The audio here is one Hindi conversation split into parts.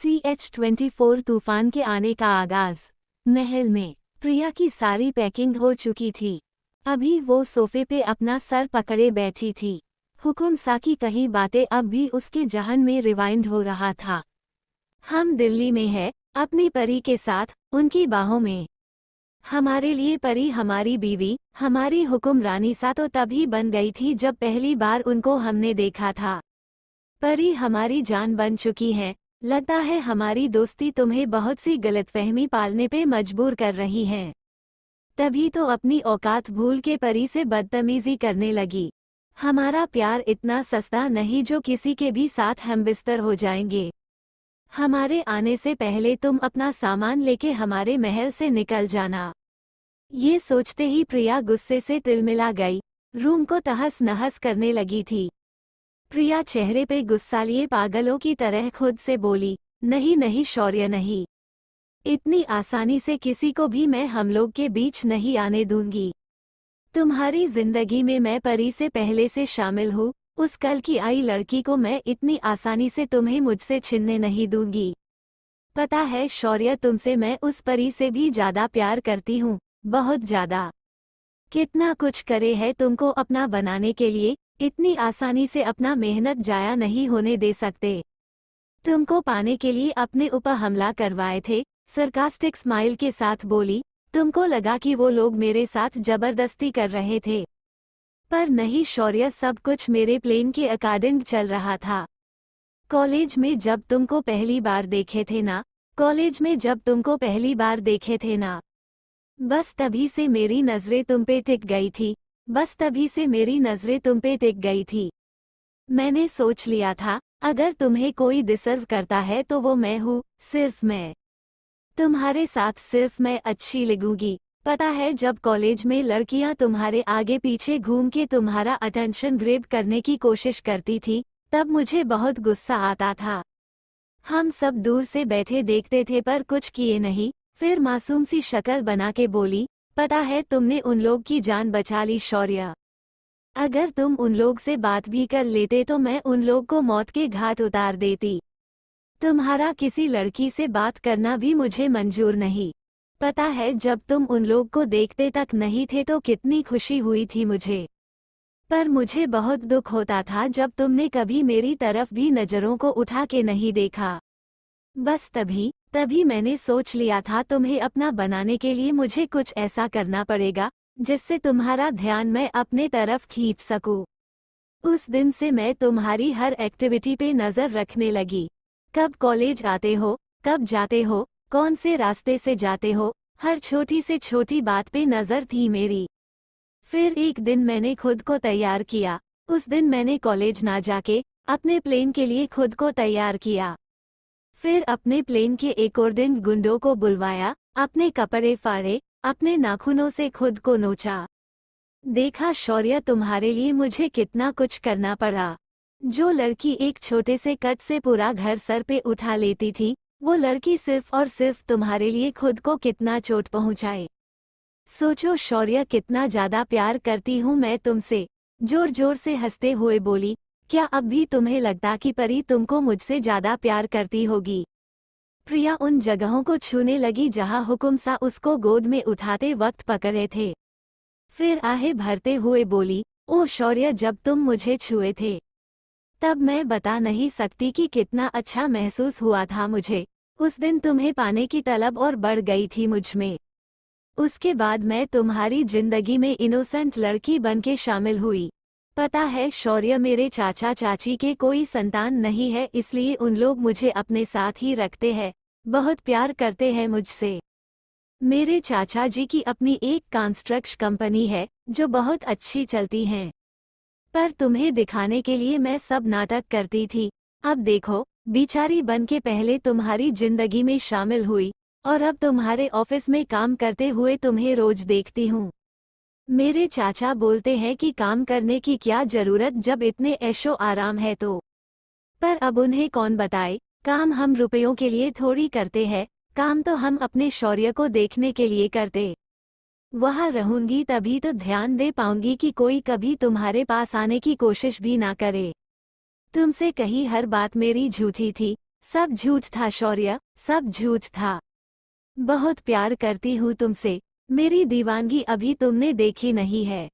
CH24 तूफान के आने का आगाज। महल में प्रिया की सारी पैकिंग हो चुकी थी। अभी वो सोफे पे अपना सर पकड़े बैठी थी। हुकुम सा की कही बातें अब भी उसके जहन में रिवाइंड हो रहा था। हम दिल्ली में है, अपनी परी के साथ, उनकी बाहों में। हमारे लिए परी हमारी बीवी, हमारी हुक्मरानी सा तो तभी बन गई थी जब पहली बार उनको हमने देखा था। परी हमारी जान बन चुकी है। लगता है हमारी दोस्ती तुम्हें बहुत सी गलतफहमी पालने पे मजबूर कर रही है। तभी तो अपनी औकात भूल के परी से बदतमीजी करने लगी। हमारा प्यार इतना सस्ता नहीं जो किसी के भी साथ हमबिस्तर हो जाएंगे। हमारे आने से पहले तुम अपना सामान लेके हमारे महल से निकल जाना। ये सोचते ही प्रिया गुस्से से तिलमिला गई, रूम को तहस नहस करने लगी थी। प्रिया चेहरे पे गुस्सा लिए पागलों की तरह खुद से बोली, नहीं नहीं शौर्य नहीं। इतनी आसानी से किसी को भी मैं हम लोग के बीच नहीं आने दूंगी। तुम्हारी जिंदगी में मैं परी से पहले से शामिल हूँ, उस कल की आई लड़की को मैं इतनी आसानी से तुम्हें मुझसे छीनने नहीं दूंगी। पता है शौर्य, तुमसे मैं उस परी से भी ज्यादा प्यार करती हूँ, बहुत ज्यादा। कितना कुछ करे है तुमको अपना बनाने के लिए, इतनी आसानी से अपना मेहनत जाया नहीं होने दे सकते। तुमको पाने के लिए अपने ऊपर हमला करवाए थे, सरकास्टिक स्माइल के साथ बोली। तुमको लगा कि वो लोग मेरे साथ जबरदस्ती कर रहे थे, पर नहीं शौर्य, सब कुछ मेरे प्लान के अकॉर्डिंग चल रहा था। कॉलेज में जब तुमको पहली बार देखे थे ना, बस तभी से मेरी नजरें तुम पे टिक गई थी। मैंने सोच लिया था, अगर तुम्हें कोई डिसर्व करता है तो वो मैं हूँ, सिर्फ मैं। तुम्हारे साथ सिर्फ मैं अच्छी लगूंगी। पता है जब कॉलेज में लड़कियां तुम्हारे आगे पीछे घूम के तुम्हारा अटेंशन ग्रैब करने की कोशिश करती थी, तब मुझे बहुत गुस्सा आता था। हम सब दूर से बैठे देखते थे पर कुछ किए नहीं। फिर मासूम सी शक्ल बना के बोली, पता है तुमने उन लोग की जान बचा ली शौर्य। अगर तुम उन लोग से बात भी कर लेते तो मैं उन लोग को मौत के घाट उतार देती। तुम्हारा किसी लड़की से बात करना भी मुझे मंजूर नहीं। पता है जब तुम उन लोग को देखते तक नहीं थे तो कितनी खुशी हुई थी मुझे। पर मुझे बहुत दुख होता था जब तुमने कभी मेरी तरफ भी नज़रों को उठा के नहीं देखा। बस तभी मैंने सोच लिया था तुम्हें अपना बनाने के लिए मुझे कुछ ऐसा करना पड़ेगा जिससे तुम्हारा ध्यान मैं अपने तरफ खींच सकूं। उस दिन से मैं तुम्हारी हर एक्टिविटी पे नज़र रखने लगी। कब कॉलेज आते हो, कब जाते हो, कौन से रास्ते से जाते हो, हर छोटी से छोटी बात पे नज़र थी मेरी। फिर एक दिन मैंने खुद को तैयार किया। उस दिन मैंने कॉलेज ना जाके अपने प्लेन के लिए खुद को तैयार किया। फिर अपने प्लेन के एक और दिन गुंडों को बुलवाया, अपने कपड़े फाड़े, अपने नाखूनों से खुद को नोचा। देखा शौर्य, तुम्हारे लिए मुझे कितना कुछ करना पड़ा। जो लड़की एक छोटे से कट से पूरा घर सर पे उठा लेती थी, वो लड़की सिर्फ और सिर्फ तुम्हारे लिए खुद को कितना चोट पहुंचाए। सोचो शौर्य, कितना ज्यादा प्यार करती हूँ मैं तुमसे। जोर जोर से हंसते हुए बोली, क्या अब भी तुम्हें लगता कि परी तुमको मुझसे ज्यादा प्यार करती होगी? प्रिया उन जगहों को छूने लगी जहां हुकुम सा उसको गोद में उठाते वक्त पकड़े थे। फिर आहें भरते हुए बोली, ओह शौर्य, जब तुम मुझे छुए थे तब मैं बता नहीं सकती कि कितना अच्छा महसूस हुआ था मुझे। उस दिन तुम्हें पाने की तलब और बढ़ गई थी मुझ में। उसके बाद मैं तुम्हारी जिंदगी में इनोसेंट लड़की बनके शामिल हुई। पता है शौर्य, मेरे चाचा चाची के कोई संतान नहीं है, इसलिए उन लोग मुझे अपने साथ ही रखते हैं, बहुत प्यार करते हैं मुझसे। मेरे चाचा जी की अपनी एक कंस्ट्रक्शन कंपनी है जो बहुत अच्छी चलती है। पर तुम्हें दिखाने के लिए मैं सब नाटक करती थी। अब देखो, बेचारी बन के पहले तुम्हारी जिंदगी में शामिल हुई और अब तुम्हारे ऑफिस में काम करते हुए तुम्हें रोज देखती हूँ। मेरे चाचा बोलते हैं कि काम करने की क्या जरूरत जब इतने ऐशो आराम है तो। पर अब उन्हें कौन बताए, काम हम रुपयों के लिए थोड़ी करते हैं, काम तो हम अपने शौर्य को देखने के लिए करते। वहाँ रहूंगी तभी तो ध्यान दे पाऊंगी कि कोई कभी तुम्हारे पास आने की कोशिश भी ना करे। तुमसे कही हर बात मेरी झूठी थी, सब झूठ था शौर्य, सब झूठ था। बहुत प्यार करती हूँ तुमसे, मेरी दीवानगी अभी तुमने देखी नहीं है।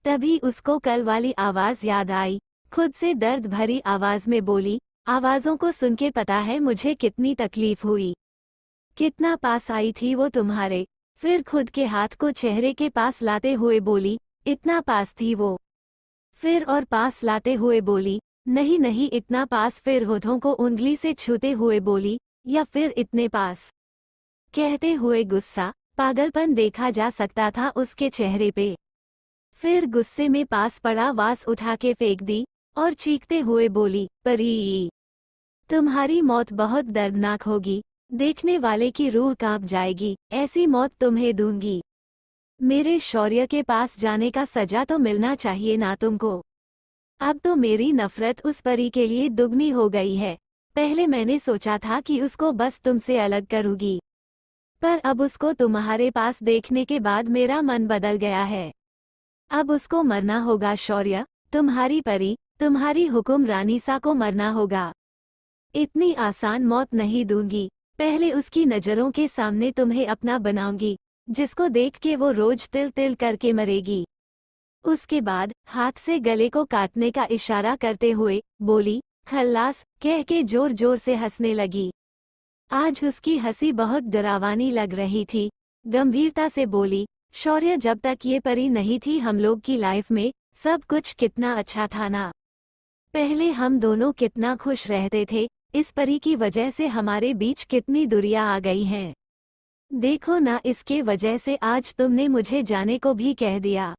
तभी उसको कल वाली आवाज याद आई, खुद से दर्द भरी आवाज में बोली, आवाजों को सुन के पता है मुझे कितनी तकलीफ हुई, कितना पास आई थी वो तुम्हारे। फिर खुद के हाथ को चेहरे के पास लाते हुए बोली, इतना पास थी वो। फिर और पास लाते हुए बोली, नहीं नहीं इतना पास। फिर होठों को उंगली से छूते हुए बोली, या फिर इतने पास। कहते हुए गुस्सा, पागलपन देखा जा सकता था उसके चेहरे पे। फिर गुस्से में पास पड़ा वास उठा के फेंक दी और चीखते हुए बोली, परी, तुम्हारी मौत बहुत दर्दनाक होगी, देखने वाले की रूह कांप जाएगी, ऐसी मौत तुम्हें दूंगी। मेरे शौर्य के पास जाने का सजा तो मिलना चाहिए ना तुमको। अब तो मेरी नफरत उस परी के लिए दुगनी हो गई है। पहले मैंने सोचा था कि उसको बस तुमसे अलग करूंगी, पर अब उसको तुम्हारे पास देखने के बाद मेरा मन बदल गया है। अब उसको मरना होगा शौर्य, तुम्हारी परी, तुम्हारी हुक्म रानीसा को मरना होगा। इतनी आसान मौत नहीं दूंगी, पहले उसकी नज़रों के सामने तुम्हें अपना बनाऊंगी, जिसको देख के वो रोज तिल तिल करके मरेगी। उसके बाद हाथ से गले को काटने का इशारा करते हुए बोली, खल्लास, कह के जोर जोर से हंसने लगी। आज उसकी हंसी बहुत डरावानी लग रही थी। गंभीरता से बोली, शौर्य, जब तक ये परी नहीं थी हम लोग की लाइफ में सब कुछ कितना अच्छा था ना। पहले हम दोनों कितना खुश रहते थे, इस परी की वजह से हमारे बीच कितनी दूरियां आ गई हैं। देखो ना, इसके वजह से आज तुमने मुझे जाने को भी कह दिया।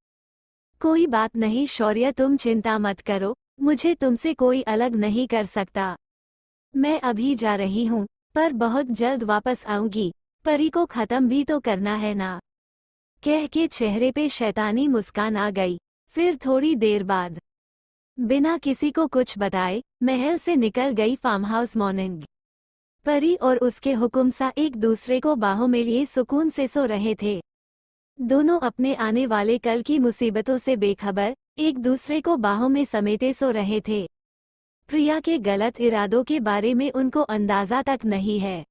कोई बात नहीं शौर्य, तुम चिंता मत करो, मुझे तुमसे कोई अलग नहीं कर सकता। मैं अभी जा रही हूँ, पर बहुत जल्द वापस आऊंगी, परी को खत्म भी तो करना है ना। कह के चेहरे पे शैतानी मुस्कान आ गई। फिर थोड़ी देर बाद बिना किसी को कुछ बताए महल से निकल गई फार्म हाउस मॉर्निंग। परी और उसके हुकुमसा एक दूसरे को बाहों में लिए सुकून से सो रहे थे। दोनों अपने आने वाले कल की मुसीबतों से बेखबर एक दूसरे को बाहों में समेटे सो रहे थे। प्रिया के गलत इरादों के बारे में उनको अंदाजा तक नहीं है।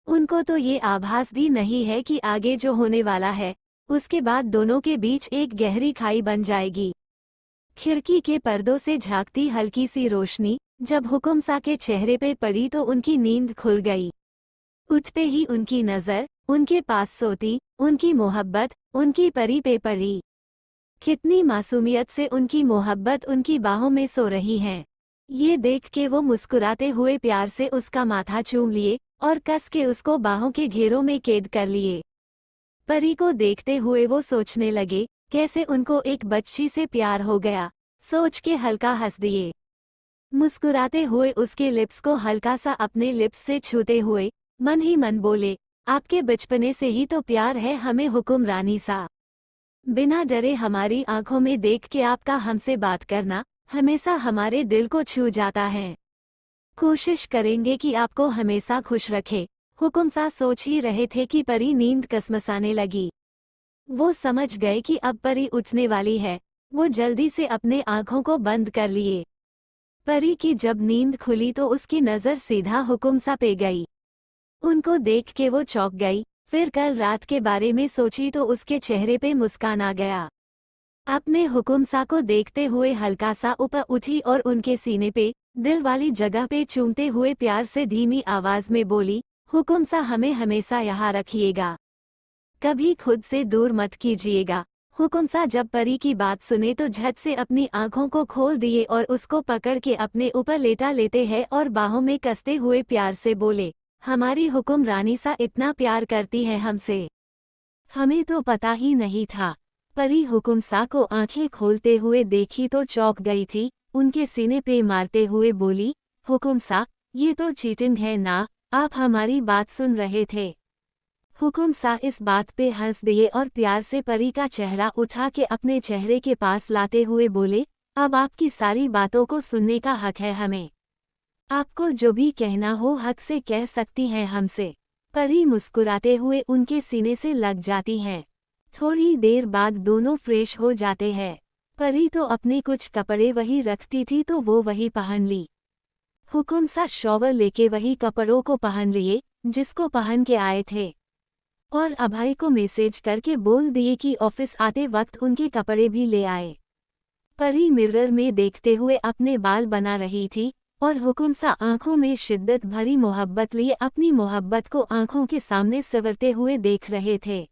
उनको तो ये आभास भी नहीं है कि आगे जो होने वाला है उसके बाद दोनों के बीच एक गहरी खाई बन जाएगी। खिड़की के पर्दों से झांकती हल्की सी रोशनी जब हुकुमसा के चेहरे पे पड़ी तो उनकी नींद खुल गई। उठते ही उनकी नज़र उनके पास सोती उनकी मोहब्बत उनकी परी पे पड़ी। कितनी मासूमियत से उनकी मोहब्बत उनकी बाहों में सो रही है। ये देख के वो मुस्कुराते हुए प्यार से उसका माथा चूम लिए और कस के उसको बाहों के घेरों में कैद कर लिए। परी को देखते हुए वो सोचने लगे, कैसे उनको एक बच्ची से प्यार हो गया। सोच के हल्का हंस दिए। मुस्कुराते हुए उसके लिप्स को हल्का सा अपने लिप्स से छूते हुए मन ही मन बोले, आपके बचपने से ही तो प्यार है हमें हुकुम रानी सा। बिना डरे हमारी आंखों में देख के आपका हमसे बात करना हमेशा हमारे दिल को छू जाता है। कोशिश करेंगे कि आपको हमेशा खुश रखे। हुकुमसा सोच ही रहे थे कि परी नींद कसमसाने लगी। वो समझ गए कि अब परी उठने वाली है। वो जल्दी से अपने आंखों को बंद कर लिए। परी की जब नींद खुली तो उसकी नज़र सीधा हुकुमसा पे गई। उनको देख के वो चौंक गई। फिर कल रात के बारे में सोची तो उसके चेहरे पे मुस्कान आ गया। अपने हुकुमसा को देखते हुए हल्का सा ऊपर उठी और उनके सीने पे दिल वाली जगह पे चूमते हुए प्यार से धीमी आवाज में बोली, हुकुमसा हमें हमेशा यहाँ रखिएगा, कभी खुद से दूर मत कीजिएगा। हुकुमसा जब परी की बात सुने तो झट से अपनी आंखों को खोल दिए और उसको पकड़ के अपने ऊपर लेटा लेते हैं और बाहों में कसते हुए प्यार से बोले, हमारी हुकुम रानी सा इतना प्यार करती है हमसे, हमें तो पता ही नहीं था। परी हुकुमसा को आंखें खोलते हुए देखी तो चौंक गई थी। उनके सीने पे मारते हुए बोली, हुकुमसा ये तो चीटिंग है ना, आप हमारी बात सुन रहे थे। हुकुमसा इस बात पे हंस दिए और प्यार से परी का चेहरा उठा के अपने चेहरे के पास लाते हुए बोले, अब आपकी सारी बातों को सुनने का हक है हमें। आपको जो भी कहना हो हक से कह सकती हैं हमसे। परी मुस्कुराते हुए उनके सीने से लग जाती हैं। थोड़ी देर बाद दोनों फ्रेश हो जाते हैं। परी तो अपने कुछ कपड़े वही रखती थी तो वो वही पहन ली। हुकुम सा शॉवर लेके वही कपड़ों को पहन लिए जिसको पहन के आए थे, और अभय को मैसेज करके बोल दिए कि ऑफिस आते वक्त उनके कपड़े भी ले आए। परी मिरर में देखते हुए अपने बाल बना रही थी और हुकुम सा आंखों में शिद्दत भरी मोहब्बत लिए अपनी मोहब्बत को आंखों के सामने संवरते हुए देख रहे थे।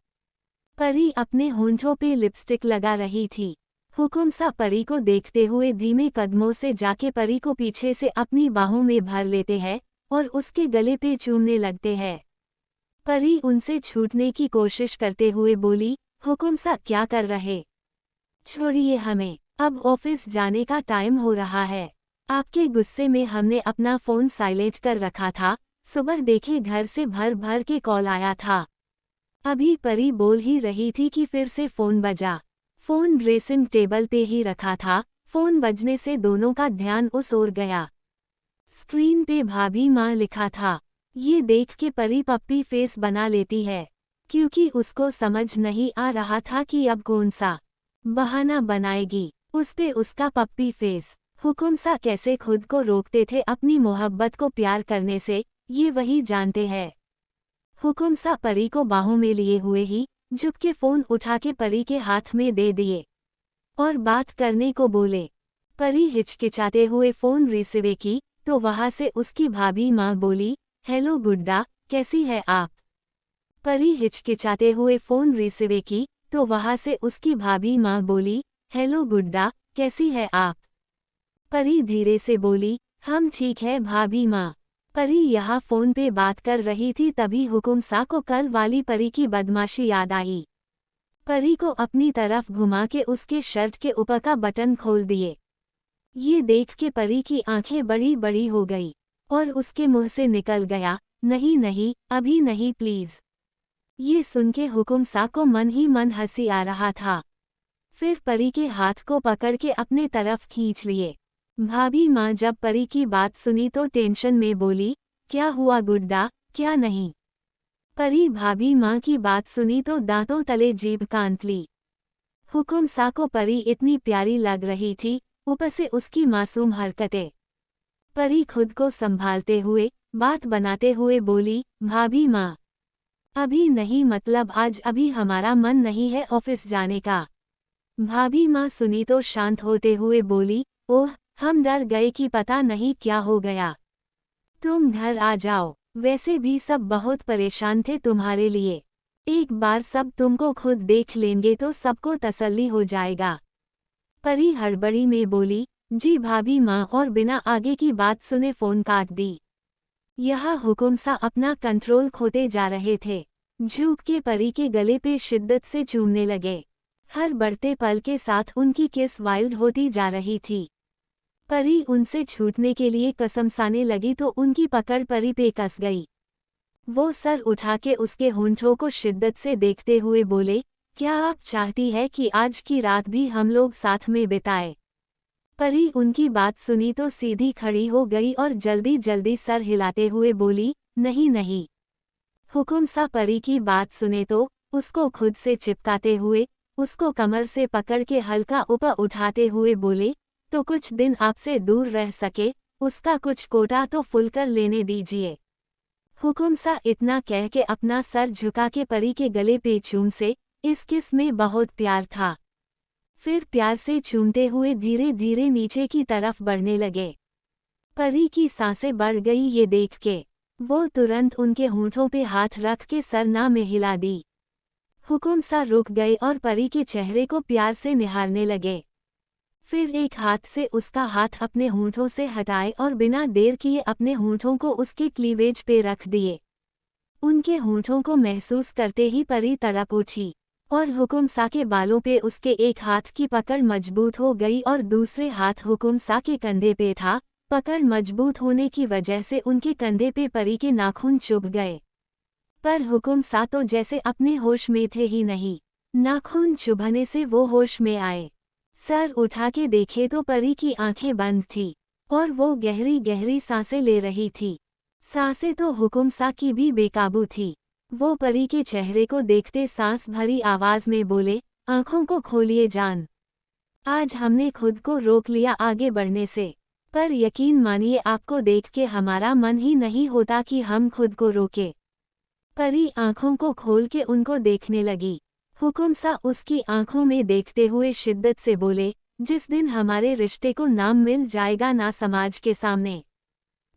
परी अपने होंठों पे लिपस्टिक लगा रही थी। हुकुम सा परी को देखते हुए धीमे कदमों से जाके परी को पीछे से अपनी बाहों में भर लेते हैं और उसके गले पे चूमने लगते हैं। परी उनसे छूटने की कोशिश करते हुए बोली, हुकुम सा क्या कर रहे? छोड़िए हमें, अब ऑफिस जाने का टाइम हो रहा है। आपके गुस्से में हमने अपना फ़ोन साइलेंट कर रखा था, सुबह देखे घर से भर भर के कॉल आया था। अभी परी बोल ही रही थी कि फिर से फ़ोन बजा। फ़ोन ड्रेसिंग टेबल पे ही रखा था, फ़ोन बजने से दोनों का ध्यान उस ओर गया। स्क्रीन पे भाभी माँ लिखा था। ये देख के परी पप्पी फेस बना लेती है, क्योंकि उसको समझ नहीं आ रहा था कि अब कौन सा बहाना बनाएगी। उस पे उसका पप्पी फेस। हुकुम सा कैसे खुद को रोकते थे अपनी मोहब्बत को प्यार करने से, ये वही जानते हैं। हुकुम सा परी को बाहों में लिए हुए ही झुक के फ़ोन उठा के परी के हाथ में दे दिए और बात करने को बोले। परी हिचकिचाते हुए फ़ोन रिसीव की तो वहाँ से उसकी भाभी माँ बोली, हेलो गुड्डा, कैसी है आप? परी हिचकिचाते हुए फ़ोन रिसीव की तो वहाँ से उसकी भाभी माँ बोली, हेलो गुड्डा, कैसी है आप? परी धीरे से बोली, हम ठीक है भाभी माँ। परी यहाँ फ़ोन पे बात कर रही थी तभी हुकुम सा को कल वाली परी की बदमाशी याद आई। परी को अपनी तरफ घुमा के उसके शर्ट के ऊपर का बटन खोल दिए। ये देख के परी की आंखें बड़ी बड़ी हो गई और उसके मुंह से निकल गया, नहीं नहीं, अभी नहीं प्लीज़। ये सुन के हुकुम सा को मन ही मन हंसी आ रहा था। फिर परी के हाथ को पकड़ के अपने तरफ खींच लिए। भाभी माँ जब परी की बात सुनी तो टेंशन में बोली, क्या हुआ गुड्डा, क्या नहीं? परी भाभी माँ की बात सुनी तो दांतों तले जीभ कांत ली। हुकुम सा को परी इतनी प्यारी लग रही थी, ऊपर से उसकी मासूम हरकतें। परी खुद को संभालते हुए बात बनाते हुए बोली, भाभी माँ, अभी नहीं, मतलब आज अभी हमारा मन नहीं है ऑफिस जाने का। भाभी माँ सुनी तो शांत होते हुए बोली, ओह, हम डर गए कि पता नहीं क्या हो गया। तुम घर आ जाओ, वैसे भी सब बहुत परेशान थे तुम्हारे लिए। एक बार सब तुमको खुद देख लेंगे तो सबको तसल्ली हो जाएगा। परी हड़बड़ी में बोली, जी भाभी माँ, और बिना आगे की बात सुने फ़ोन काट दी। यहाँ हुकुम सा अपना कंट्रोल खोते जा रहे थे। झुक के परी के गले पे शिद्दत से चूमने लगे। हर बढ़ते पल के साथ उनकी किस वाइल्ड होती जा रही थी। परी उनसे छूटने के लिए कसमसाने लगी तो उनकी पकड़ परी पे कस गई। वो सर उठा के उसके होंठों को शिद्दत से देखते हुए बोले, क्या आप चाहती है कि आज की रात भी हम लोग साथ में बिताए? परी उनकी बात सुनी तो सीधी खड़ी हो गई और जल्दी जल्दी सर हिलाते हुए बोली, नहीं नहीं। हुकुम सा परी की बात सुने तो उसको खुद से चिपकाते हुए उसको कमर से पकड़ के हल्का ऊपर उठाते हुए बोले, तो कुछ दिन आपसे दूर रह सके, उसका कुछ कोटा तो फुल कर लेने दीजिए। हुकुम सा इतना कह के अपना सर झुका के परी के गले पे चूम से, इस किस में बहुत प्यार था। फिर प्यार से चूमते हुए धीरे धीरे नीचे की तरफ बढ़ने लगे। परी की सांसें बढ़ गई ये देख के। वो तुरंत उनके होंठों पे हाथ रख के सरना में हिला दी। हुकुम सा रुक गए और परी के चेहरे को प्यार से निहारने लगे। फिर एक हाथ से उसका हाथ अपने होंठों से हटाए और बिना देर किए अपने होंठों को उसके क्लीवेज पे रख दिए। उनके होंठों को महसूस करते ही परी तड़प उठी और हुकुम सा के बालों पे उसके एक हाथ की पकड़ मजबूत हो गई और दूसरे हाथ हुकुम सा के कंधे पे था। पकड़ मजबूत होने की वजह से उनके कंधे पे परी के नाखून चुभ गए, पर हुकुम सा तो जैसे अपने होश में थे ही नहीं। नाखून चुभने से वो होश में आए। सर उठा के देखे तो परी की आंखें बंद थी और वो गहरी गहरी सांसें ले रही थी। सांसें तो हुकुम सा की भी बेकाबू थी। वो परी के चेहरे को देखते सांस भरी आवाज में बोले, आंखों को खोलिए जान, आज हमने खुद को रोक लिया आगे बढ़ने से। पर यकीन मानिए आपको देख के हमारा मन ही नहीं होता कि हम खुद को रोके। परी आंखों को खोल के उनको देखने लगी। हुकुम सा उसकी आंखों में देखते हुए शिद्दत से बोले, जिस दिन हमारे रिश्ते को नाम मिल जाएगा ना समाज के सामने,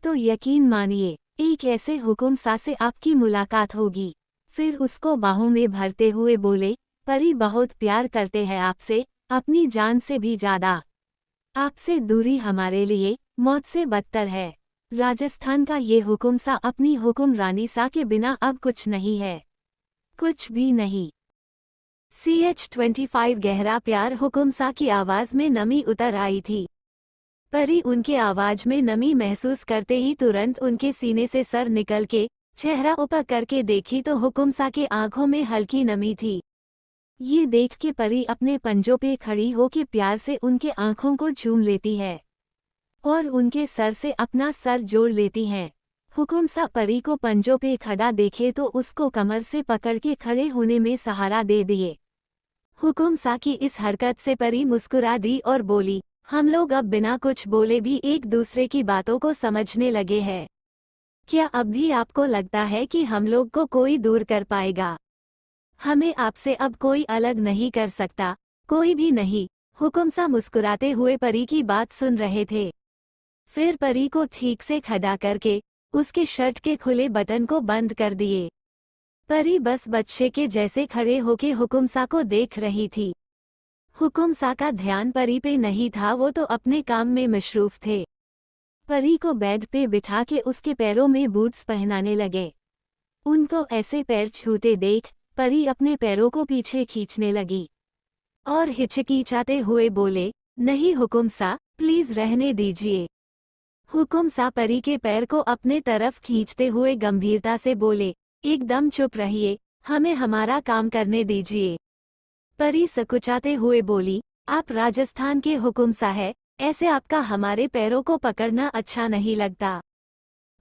तो यकीन मानिए एक ऐसे हुकुम सा से आपकी मुलाकात होगी। फिर उसको बाहों में भरते हुए बोले, परी बहुत प्यार करते हैं आपसे, अपनी जान से भी ज्यादा। आपसे दूरी हमारे लिए मौत से बदतर है। राजस्थान का ये हुकुम सा अपनी हुक्मरानी सा के बिना अब कुछ नहीं है, कुछ भी नहीं। CH25 गहरा प्यार हुकुम सा की आवाज में नमी उतर आई थी। परी उनके आवाज में नमी महसूस करते ही तुरंत उनके सीने से सर निकल के चेहरा ऊपर करके देखी तो हुकुम सा के आंखों में हल्की नमी थी। ये देख के परी अपने पंजों पे खड़ी हो के प्यार से उनके आंखों को चूम लेती है और उनके सर से अपना सर जोड़ लेती हैं। हुकुम सा परी को पंजों पे खड़ा देखे तो उसको कमर से पकड़ के खड़े होने में सहारा दे दिए। हुकुम सा की इस हरकत से परी मुस्कुरा दी और बोली, हम लोग अब बिना कुछ बोले भी एक दूसरे की बातों को समझने लगे हैं। क्या अब भी आपको लगता है कि हम लोग को कोई दूर कर पाएगा? हमें आपसे अब कोई अलग नहीं कर सकता, कोई भी नहीं। हुकुम सा मुस्कुराते हुए परी की बात सुन रहे थे। फिर परी को ठीक से खड़ा करके उसके शर्ट के खुले बटन को बंद कर दिए। परी बस बच्चे के जैसे खड़े होके हुकुम सा को देख रही थी। हुकुम सा का ध्यान परी पे नहीं था, वो तो अपने काम में मशरूफ थे। परी को बेड पे बिठा के उसके पैरों में बूट्स पहनाने लगे। उनको ऐसे पैर छूते देख परी अपने पैरों को पीछे खींचने लगी और हिचकिचाते हुए बोले, नहीं हुकुम सा, प्लीज रहने दीजिए। हुकुम सा परी के पैर को अपने तरफ खींचते हुए गंभीरता से बोले, एकदम चुप रहिए, हमें हमारा काम करने दीजिए। परी सकुचाते हुए बोली, आप राजस्थान के हुकुम सा है, ऐसे आपका हमारे पैरों को पकड़ना अच्छा नहीं लगता।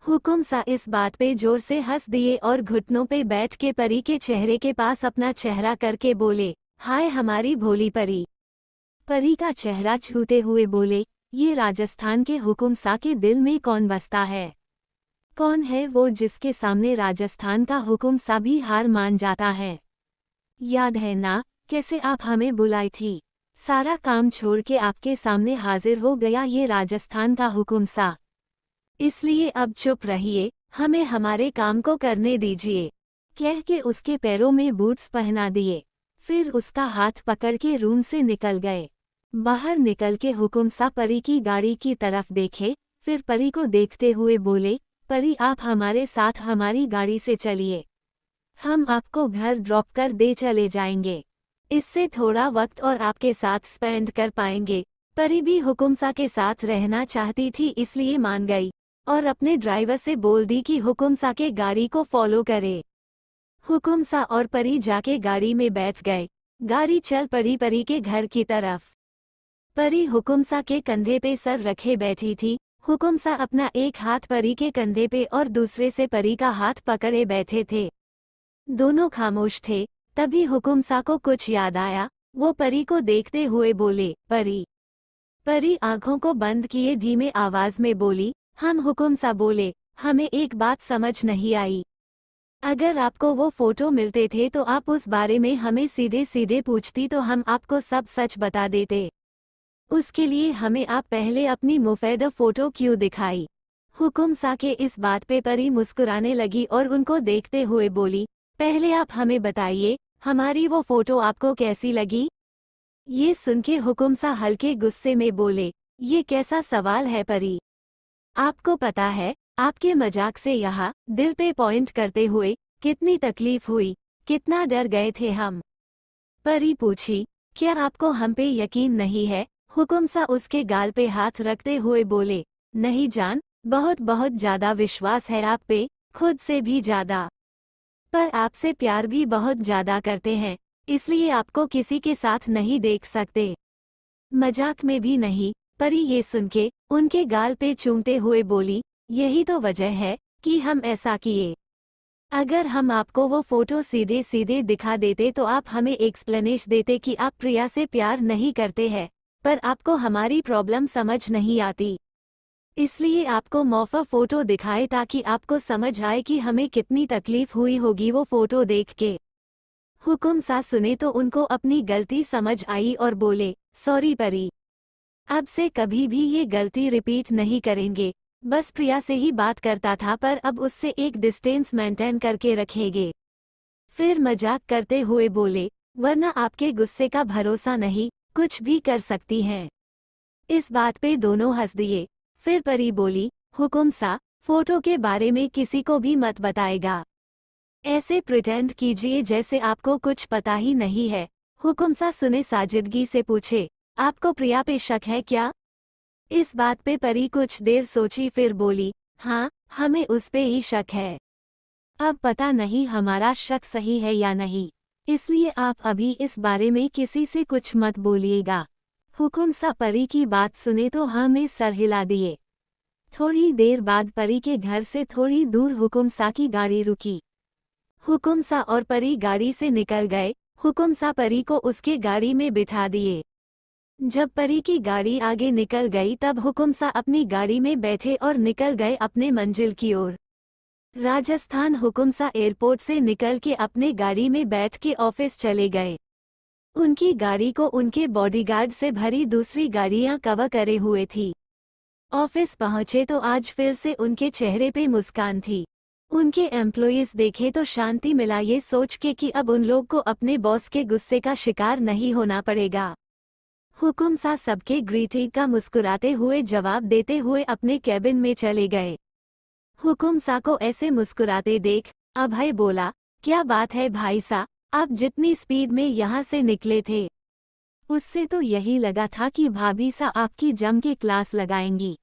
हुकुम सा इस बात पे जोर से हंस दिए और घुटनों पे बैठ के परी के चेहरे के पास अपना चेहरा करके बोले, हाय हमारी भोली परी। परी का चेहरा छूते हुए बोले, ये राजस्थान के हुकुम सा के दिल में कौन बसता है? कौन है वो जिसके सामने राजस्थान का हुकुम सा भी हार मान जाता है? याद है ना कैसे आप हमें बुलाई थी? सारा काम छोड़ के आपके सामने हाजिर हो गया ये राजस्थान का हुकुम सा। इसलिए अब चुप रहिए, हमें हमारे काम को करने दीजिए, कह के उसके पैरों में बूट्स पहना दिए। फिर उसका हाथ पकड़ के रूम से निकल गए। बाहर निकल के हुकुम सा परी की गाड़ी की तरफ देखे, फिर परी को देखते हुए बोले, परी आप हमारे साथ हमारी गाड़ी से चलिए, हम आपको घर ड्रॉप कर दे चले जाएंगे। इससे थोड़ा वक्त और आपके साथ स्पेंड कर पाएंगे। परी भी हुकुम सा के साथ रहना चाहती थी, इसलिए मान गई और अपने ड्राइवर से बोल दी कि हुकुम सा के गाड़ी को फॉलो करे। हुकुम सा और परी जाके गाड़ी में बैठ गए। गाड़ी चल पड़ी परी के घर की तरफ। परी हुकुम सा के कंधे पे सर रखे बैठी थी। हुकुम सा अपना एक हाथ परी के कंधे पे और दूसरे से परी का हाथ पकड़े बैठे थे। दोनों खामोश थे। तभी हुकुम सा को कुछ याद आया। वो परी को देखते हुए बोले, परी। परी आंखों को बंद किए धीमे आवाज में बोली, हम। हुकुम सा बोले, हमें एक बात समझ नहीं आई। अगर आपको वो फोटो मिलते थे तो आप उस बारे में हमें सीधे सीधे पूछती तो हम आपको सब सच बता देते। उसके लिए हमें आप पहले अपनी मुफैदा फोटो क्यों दिखाई? हुकुम सा के इस बात पे परी मुस्कुराने लगी और उनको देखते हुए बोली, पहले आप हमें बताइए, हमारी वो फोटो आपको कैसी लगी? ये सुन के हुकुम सा हल्के गुस्से में बोले, ये कैसा सवाल है परी? आपको पता है, आपके मजाक से यहाँ दिल पे पॉइंट करते हुए कितनी तकलीफ हुई, कितना डर गए थे हम। परी पूछी, क्या आपको हम पे यकीन नहीं है? हुकुम सा उसके गाल पे हाथ रखते हुए बोले, नहीं जान, बहुत बहुत ज्यादा विश्वास है आप पे, खुद से भी ज्यादा। पर आपसे प्यार भी बहुत ज्यादा करते हैं, इसलिए आपको किसी के साथ नहीं देख सकते, मजाक में भी नहीं। परी ये सुन के उनके गाल पे चूमते हुए बोली, यही तो वजह है कि हम ऐसा किए। अगर हम आपको वो फोटो सीधे सीधे दिखा देते तो आप हमें एक्सप्लेनेशन देते कि आप प्रिया से प्यार नहीं करते हैं, पर आपको हमारी प्रॉब्लम समझ नहीं आती। इसलिए आपको मौफा फोटो दिखाए ताकि आपको समझ आए कि हमें कितनी तकलीफ हुई होगी वो फोटो देख के। हुकुम सा सुने तो उनको अपनी गलती समझ आई और बोले, सॉरी परी, अब से कभी भी ये गलती रिपीट नहीं करेंगे। बस प्रिया से ही बात करता था पर अब उससे एक डिस्टेंस मेंटेन करके रखेंगे। फिर मजाक करते हुए बोले, वरना आपके गुस्से का भरोसा नहीं, कुछ भी कर सकती हैं। इस बात पे दोनों हंस दिए। फिर परी बोली, हुकुम सा, फोटो के बारे में किसी को भी मत बताएगा। ऐसे प्रिटेंड कीजिए जैसे आपको कुछ पता ही नहीं है। हुकुम सा सुने साजिदगी से पूछे, आपको प्रिया पे शक है क्या? इस बात पे परी कुछ देर सोची फिर बोली, हाँ, हमें उस पे ही शक है। अब पता नहीं हमारा शक सही है या नहीं, इसलिए आप अभी इस बारे में किसी से कुछ मत बोलिएगा। हुकुम सा परी की बात सुने तो हमें सर हिला दिए। थोड़ी देर बाद परी के घर से थोड़ी दूर हुकुम सा की गाड़ी रुकी। हुकुम सा और परी गाड़ी से निकल गए। हुकुम सा परी को उसके गाड़ी में बिठा दिए। जब परी की गाड़ी आगे निकल गई तब हुकुम सा अपनी गाड़ी में बैठे और निकल गए अपने मंजिल की ओर। राजस्थान हुकुम सा एयरपोर्ट से निकल के अपने गाड़ी में बैठ के ऑफिस चले गए। उनकी गाड़ी को उनके बॉडीगार्ड से भरी दूसरी गाड़ियां कवर करे हुए थी। ऑफिस पहुंचे तो आज फिर से उनके चेहरे पे मुस्कान थी। उनके एम्प्लॉइज देखे तो शांति मिला ये सोच के कि अब उन लोग को अपने बॉस के गुस्से का शिकार नहीं होना पड़ेगा। हुकुम सा सबके ग्रीटिंग का मुस्कुराते हुए जवाब देते हुए अपने कैबिन में चले गए। हुकुम सा को ऐसे मुस्कुराते देख अभय बोला, क्या बात है भाई सा, आप जितनी स्पीड में यहाँ से निकले थे, उससे तो यही लगा था कि भाभी सा आपकी जम के क्लास लगाएंगी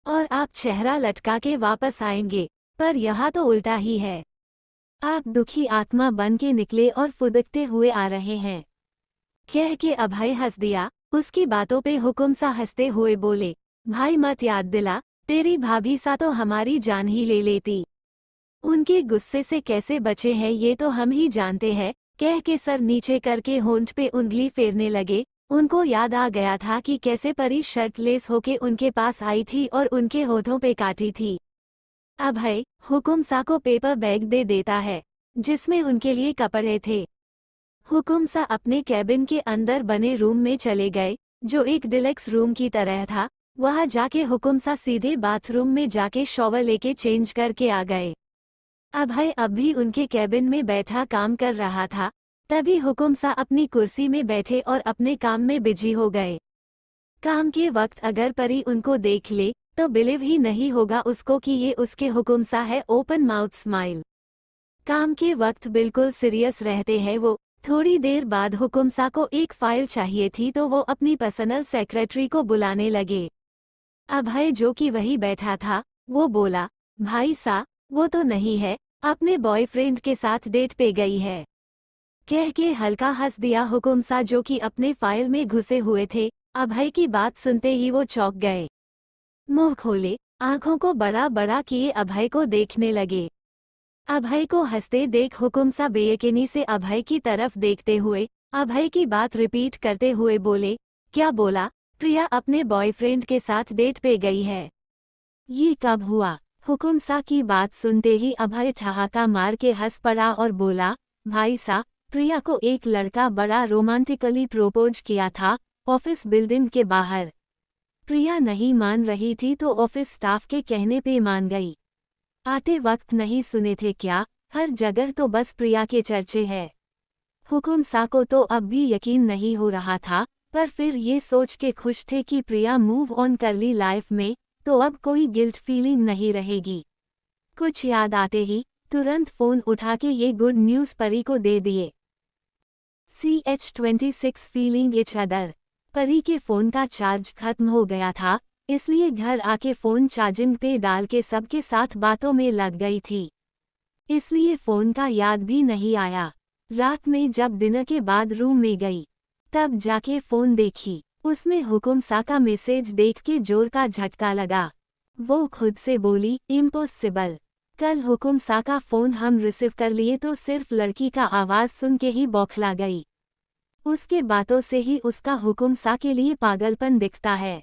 और आप चेहरा लटका के वापस आएंगे, पर यहाँ तो उल्टा ही है। आप दुखी आत्मा बन के निकले और फुदकते हुए आ रहे हैं। कह के अभय हंस दिया। उसकी बातों पे हुकुम सा हंसते हुए बोले, भाई मत याद दिला, तेरी भाभी सा तो हमारी जान ही ले लेती। उनके गुस्से से कैसे बचे हैं ये तो हम ही जानते हैं। कह के सर नीचे करके होंठ पे उंगली फेरने लगे। उनको याद आ गया था कि कैसे परी शर्टलेस होके उनके पास आई थी और उनके होठों पे काटी थी। अभय हुकुम सा को पेपर बैग दे देता है जिसमें उनके लिए कपड़े थे। हुकुम सा अपने कैबिन के अंदर बने रूम में चले गए जो एक डिलक्स रूम की तरह था। वहां जाके हुकुम सा सीधे बाथरूम में जाके शॉवर लेके चेंज करके आ गए। अभय अब भी उनके कैबिन में बैठा काम कर रहा था। तभी हुकुम सा अपनी कुर्सी में बैठे और अपने काम में बिजी हो गए। काम के वक्त अगर परी उनको देख ले तो बिलीव ही नहीं होगा उसको कि ये उसके हुकुम सा है। Open mouth smile. काम के वक्त बिल्कुल सीरियस रहते हैं वो। थोड़ी देर बाद हुकुम सा को एक फाइल चाहिए थी तो वो अपनी पर्सनल सेक्रेटरी को बुलाने लगे। अभय जो कि वही बैठा था वो बोला, भाई सा वो तो नहीं है, अपने बॉयफ्रेंड के साथ डेट पे गई है। कह के हल्का हंस दिया हुकुम सा जो कि अपने फाइल में घुसे हुए थे। अभय की बात सुनते ही वो चौंक गए। मुंह खोले आंखों को बड़ा बड़ा किए अभय को देखने लगे। अभय को हंसते देख हुकुम सा बेयकीनी से अभय की तरफ देखते हुए अभय की बात रिपीट करते हुए बोले, क्या बोला? प्रिया अपने बॉयफ्रेंड के साथ डेट पे गई है। ये कब हुआ? हुकुम सा की बात सुनते ही अभय ठहाका मार के हंस पड़ा और बोला, भाई सा, प्रिया को एक लड़का बड़ा रोमांटिकली प्रोपोज किया था ऑफिस बिल्डिंग के बाहर। प्रिया नहीं मान रही थी तो ऑफिस स्टाफ के कहने पे मान गई। आते वक्त नहीं सुने थे क्या, हर जगह तो बस प्रिया के चर्चे हैं। हुकुम सा को तो अब भी यकीन नहीं हो रहा था, पर फिर ये सोच के खुश थे कि प्रिया मूव ऑन कर ली लाइफ में, तो अब कोई गिल्ट फीलिंग नहीं रहेगी। कुछ याद आते ही तुरंत फोन उठा के ये गुड न्यूज़ परी को दे दिए। CH26 feeling each other. परी के फोन का चार्ज खत्म हो गया था, इसलिए घर आके फोन चार्जिंग पे डाल के सबके साथ बातों में लग गई थी। इसलिए फोन का याद भी नहीं आया। रात में जब डिनर के बाद रूम में गई तब जाके फोन देखी। उसमें हुकुम सा का मैसेज देख के जोर का झटका लगा। वो खुद से बोली, इम्पॉसिबल। कल हुकुम सा का फोन हम रिसीव कर लिए तो सिर्फ लड़की का आवाज़ सुन के ही बौखला गई। उसके बातों से ही उसका हुकुम सा के लिए पागलपन दिखता है।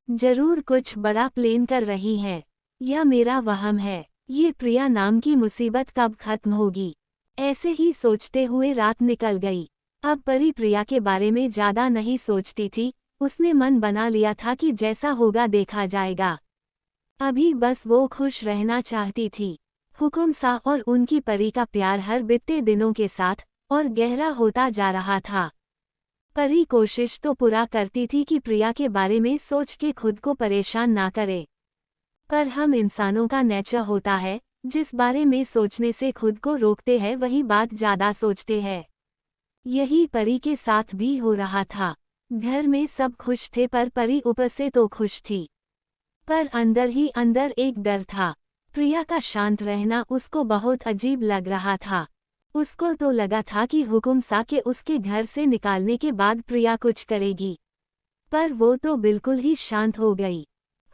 जरूर कुछ बड़ा प्लान कर रही हैं। यह मेरा वहम है। ये प्रिया नाम की मुसीबत कब खत्म होगी? ऐसे ही सोचते हुए रात निकल गई। अब परी प्रिया के बारे में ज्यादा नहीं सोचती थी। उसने मन बना लिया था कि जैसा होगा देखा जाएगा। अभी बस वो खुश रहना चाहती थी। हुकुम सा और उनकी परी का प्यार हर बीतते दिनों के साथ और गहरा होता जा रहा था। परी कोशिश तो पूरा करती थी कि प्रिया के बारे में सोच के खुद को परेशान ना करे, पर हम इंसानों का नेचर होता है, जिस बारे में सोचने से खुद को रोकते हैं वही बात ज्यादा सोचते हैं। यही परी के साथ भी हो रहा था। घर में सब खुश थे पर परी ऊपर से तो खुश थी, पर अंदर ही अंदर एक डर था। प्रिया का शांत रहना उसको बहुत अजीब लग रहा था। उसको तो लगा था कि हुकुम सा के उसके घर से निकालने के बाद प्रिया कुछ करेगी, पर वो तो बिल्कुल ही शांत हो गई।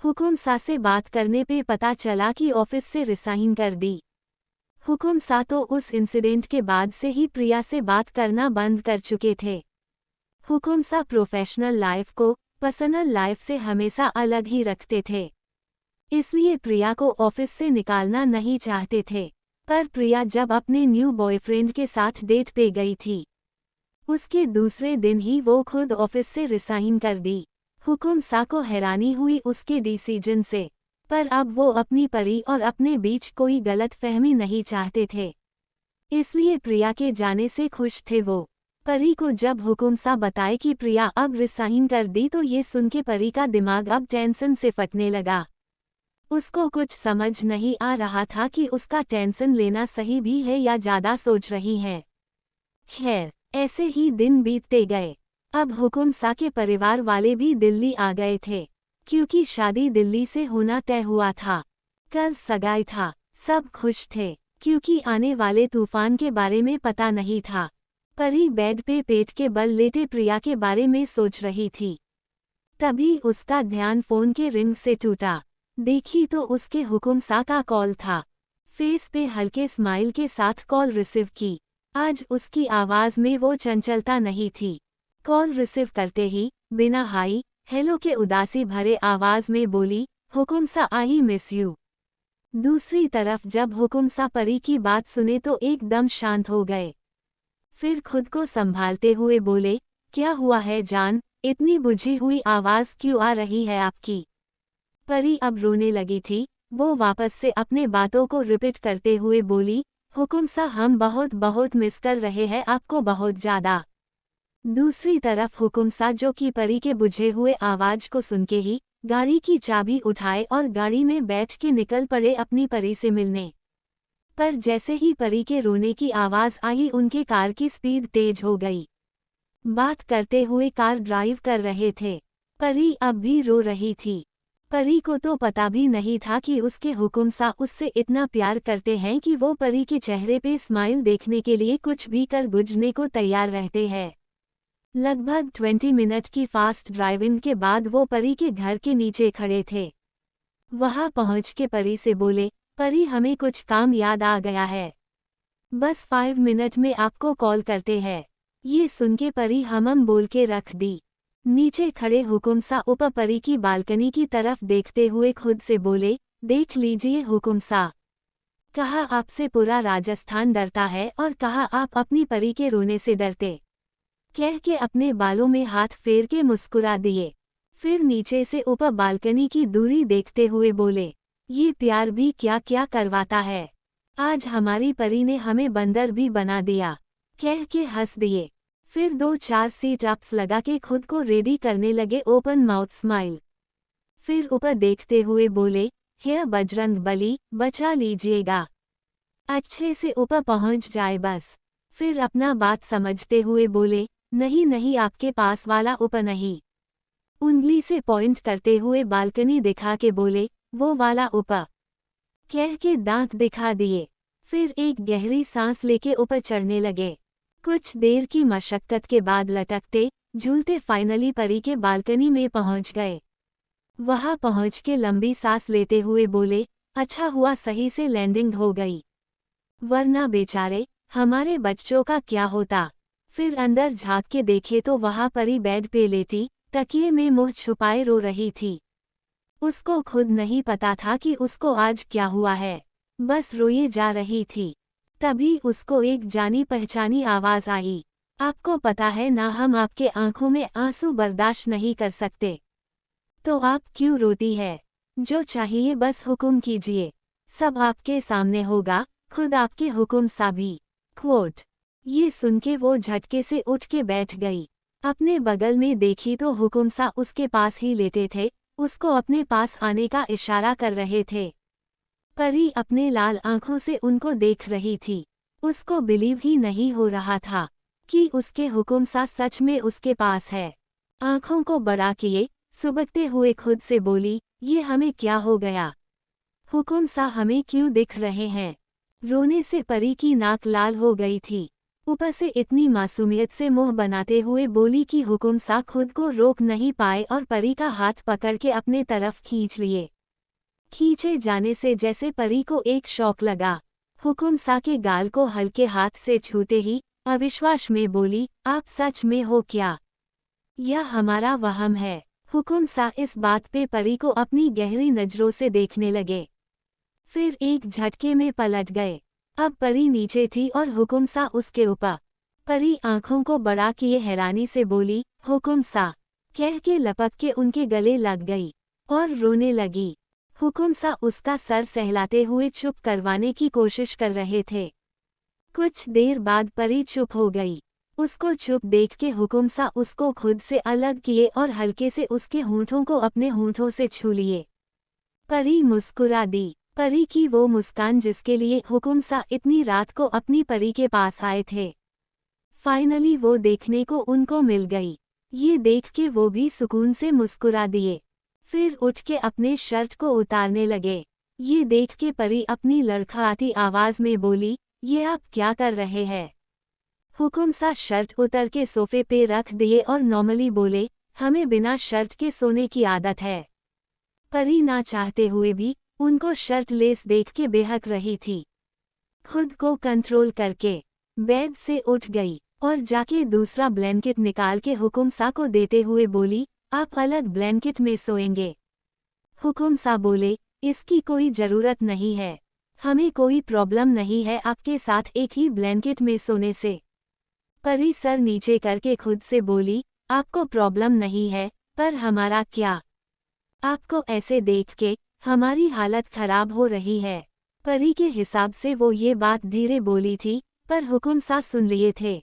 हुकुम सा से बात करने पे पता चला कि ऑफिस से रिसाइन कर दी। हुकुम सा तो उस इंसिडेंट के बाद से ही प्रिया से बात करना बंद कर चुके थे। हुकुम सा प्रोफेशनल लाइफ को पर्सनल लाइफ से हमेशा अलग ही रखते थे, इसलिए प्रिया को ऑफिस से निकालना नहीं चाहते थे। पर प्रिया जब अपने न्यू बॉयफ्रेंड के साथ डेट पे गई थी, उसके दूसरे दिन ही वो खुद ऑफिस से रिसाइन कर दी। हुकुम सा को हैरानी हुई उसके डिसीजन से, पर अब वो अपनी परी और अपने बीच कोई गलतफहमी नहीं चाहते थे, इसलिए प्रिया के जाने से खुश थे वो। परी को जब हुकुम सा बताए कि प्रिया अब रिसाइन कर दी तो ये सुन के परी का दिमाग अब टेंशन से फटने लगा। उसको कुछ समझ नहीं आ रहा था कि उसका टेंशन लेना सही भी है या ज्यादा सोच रही है। खैर, ऐसे ही दिन बीतते गए। अब हुकुम सा के परिवार वाले भी दिल्ली आ गए थे, क्योंकि शादी दिल्ली से होना तय हुआ था। कल सगाई था। सब खुश थे, क्योंकि आने वाले तूफान के बारे में पता नहीं था। परी बेड पे पेट के बल लेटे प्रिया के बारे में सोच रही थी। तभी उसका ध्यान फोन के रिंग से टूटा। देखी तो उसके हुकुम सा का कॉल था। फेस पे हल्के स्माइल के साथ कॉल रिसीव की। आज उसकी आवाज में वो चंचलता नहीं थी। कॉल रिसीव करते ही बिना हाई हेलो के उदासी भरे आवाज में बोली, हुकुम सा आई मिस यू। दूसरी तरफ जब हुकुम सा परी की बात सुने तो एकदम शांत हो गए। फिर खुद को संभालते हुए बोले, क्या हुआ है जान, इतनी बुझी हुई आवाज क्यों आ रही है आपकी? परी अब रोने लगी थी। वो वापस से अपने बातों को रिपीट करते हुए बोली, हुकुम सा हम बहुत बहुत मिस कर रहे हैं आपको, बहुत ज्यादा। दूसरी तरफ हुकुम सा जो कि परी के बुझे हुए आवाज को सुन के ही गाड़ी की चाबी उठाए और गाड़ी में बैठ के निकल पड़े अपनी परी से मिलने। पर जैसे ही परी के रोने की आवाज आई उनके कार की स्पीड तेज हो गई। बात करते हुए कार ड्राइव कर रहे थे। परी अब भी रो रही थी। परी को तो पता भी नहीं था कि उसके हुकुम सा उससे इतना प्यार करते हैं कि वो परी के चेहरे पे स्माइल देखने के लिए कुछ भी कर गुजरने को तैयार रहते हैं। लगभग 20 मिनट की फास्ट ड्राइविंग के बाद वो परी के घर के नीचे खड़े थे। वहां पहुंच के परी से बोले, परी हमें कुछ काम याद आ गया है, बस 5 मिनट में आपको कॉल करते हैं। ये सुन के परी हमम बोल के रख दी। नीचे खड़े हुकुम सा ऊपर परी की बालकनी की तरफ देखते हुए खुद से बोले, देख लीजिए हुकुम सा, कहा आपसे पूरा राजस्थान डरता है और कहा आप अपनी परी के रोने से डरते। कह के अपने बालों में हाथ फेर के मुस्कुरा दिए। फिर नीचे से ऊपर बालकनी की दूरी देखते हुए बोले, ये प्यार भी क्या क्या करवाता है, आज हमारी परी ने हमें बंदर भी बना दिया। कह के हंस दिए। फिर 2-4 सीट अप्स लगा के खुद को रेडी करने लगे, ओपन माउथ स्माइल। फिर ऊपर देखते हुए बोले, हे बजरंग बली बचा लीजिएगा, अच्छे से ऊपर पहुंच जाए बस। फिर अपना बात समझते हुए बोले, नहीं नहीं आपके पास वाला ऊपर नहीं। उंगली से पॉइंट करते हुए बालकनी दिखा के बोले, वो वाला ऊपर। कह के दांत दिखा दिए। फिर एक गहरी सांस लेके ऊपर चढ़ने लगे। कुछ देर की मशक्कत के बाद लटकते झूलते फाइनली परी के बालकनी में पहुंच गए। वहां पहुंच के लंबी सांस लेते हुए बोले, अच्छा हुआ सही से लैंडिंग हो गई, वरना बेचारे हमारे बच्चों का क्या होता। फिर अंदर झांक के देखे तो वहां परी बेड पे लेटी तकिए में मुंह छुपाए रो रही थी। उसको खुद नहीं पता था कि उसको आज क्या हुआ है, बस रोए जा रही थी। तभी उसको एक जानी पहचानी आवाज आई, आपको पता है ना, हम आपके आंखों में आंसू बर्दाश्त नहीं कर सकते। तो आप क्यों रोती है? जो चाहिए बस हुक्म कीजिए, सब आपके सामने होगा, खुद आपके हुक्म सा भी। क्वोट। ये सुन के वो झटके से उठ के बैठ गई। अपने बगल में देखी तो हुक्म सा उसके पास ही लेटे थे, उसको अपने पास आने का इशारा कर रहे थे। परी अपने लाल आंखों से उनको देख रही थी। उसको बिलीव ही नहीं हो रहा था कि उसके हुक्म सा सच में उसके पास है। आंखों को बड़ा किए, सुबकते हुए खुद से बोली, ये हमें क्या हो गया? हुक्म सा हमें क्यों दिख रहे हैं? रोने से परी की नाक लाल हो गई थी। ऊपर से इतनी मासूमियत से मुंह बनाते हुए बोली कि हुक्म सा खुद को रोक नहीं पाए और परी का हाथ पकड़ के अपने तरफ खींच लिए। खींचे जाने से जैसे परी को एक शौक लगा। हुक्म सा के गाल को हल्के हाथ से छूते ही अविश्वास में बोली, आप सच में हो क्या? यह हमारा वहम है? हुक्म सा इस बात पे परी को अपनी गहरी नजरों से देखने लगे, फिर एक झटके में पलट गए। अब परी नीचे थी और हुक्म सा उसके ऊपर। परी आंखों को बड़ा किए हैरानी से बोली, हुक्म सा, कह के लपक के उनके गले लग गई और रोने लगी। हुक्म सा उसका सर सहलाते हुए चुप करवाने की कोशिश कर रहे थे। कुछ देर बाद परी चुप हो गई। उसको चुप देख के हुक्म सा उसको खुद से अलग किए और हल्के से उसके होंठों को अपने होंठों से छू लिए। परी मुस्कुरा दी। परी की वो मुस्कान जिसके लिए हुक्म सा इतनी रात को अपनी परी के पास आए थे, फाइनली वो देखने को उनको मिल गई। ये देख के वो भी सुकून से मुस्कुरा दिए, फिर उठ के अपने शर्ट को उतारने लगे। ये देख के परी अपनी लड़खड़ाती आवाज में बोली, ये आप क्या कर रहे हैं? हुक्म सा शर्ट उतर के सोफे पे रख दिए और नॉर्मली बोले, हमें बिना शर्ट के सोने की आदत है। परी ना चाहते हुए भी उनको शर्ट लेस देख के बेहक रही थी। खुद को कंट्रोल करके बेड से उठ गई और जाके दूसरा ब्लैंकेट निकाल के हुक्म सा को देते हुए बोली, आप अलग ब्लैंकेट में सोएंगे? हुक्म सा बोले, इसकी कोई जरूरत नहीं है, हमें कोई प्रॉब्लम नहीं है आपके साथ एक ही ब्लैंकेट में सोने से। परी सर नीचे करके खुद से बोली, आपको प्रॉब्लम नहीं है, पर हमारा क्या? आपको ऐसे देख के हमारी हालत खराब हो रही है। परी के हिसाब से वो ये बात धीरे बोली थी, पर हुक्म सा सुन लिए थे।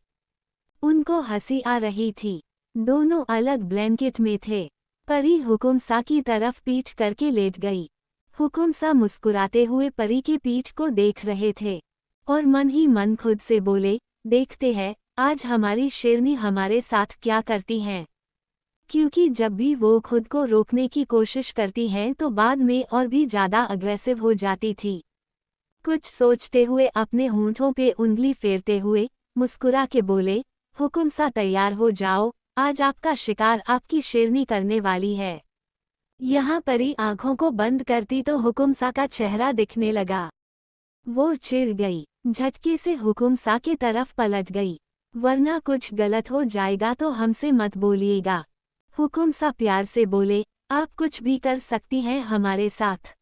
उनको हंसी आ रही थी। दोनों अलग ब्लैंकेट में थे। परी हुक्म सा की तरफ पीठ करके लेट गई। हुक्म सा मुस्कुराते हुए परी की पीठ को देख रहे थे और मन ही मन खुद से बोले, देखते हैं आज हमारी शेरनी हमारे साथ क्या करती हैं। क्योंकि जब भी वो खुद को रोकने की कोशिश करती हैं तो बाद में और भी ज़्यादा अग्रेसिव हो जाती थी। कुछ सोचते हुए अपने होंठों पे उंगली फेरते हुए मुस्कुरा के बोले, हुक्म सा तैयार हो जाओ, आज आपका शिकार आपकी शेरनी करने वाली है। यहाँ परी आंखों को बंद करती तो हुक्म सा का चेहरा दिखने लगा। वो चिढ़ गई, झटके से हुक्म सा के तरफ पलट गई, वरना कुछ गलत हो जाएगा तो हमसे मत बोलिएगा। हुक्म सा प्यार से बोले, आप कुछ भी कर सकती हैं हमारे साथ,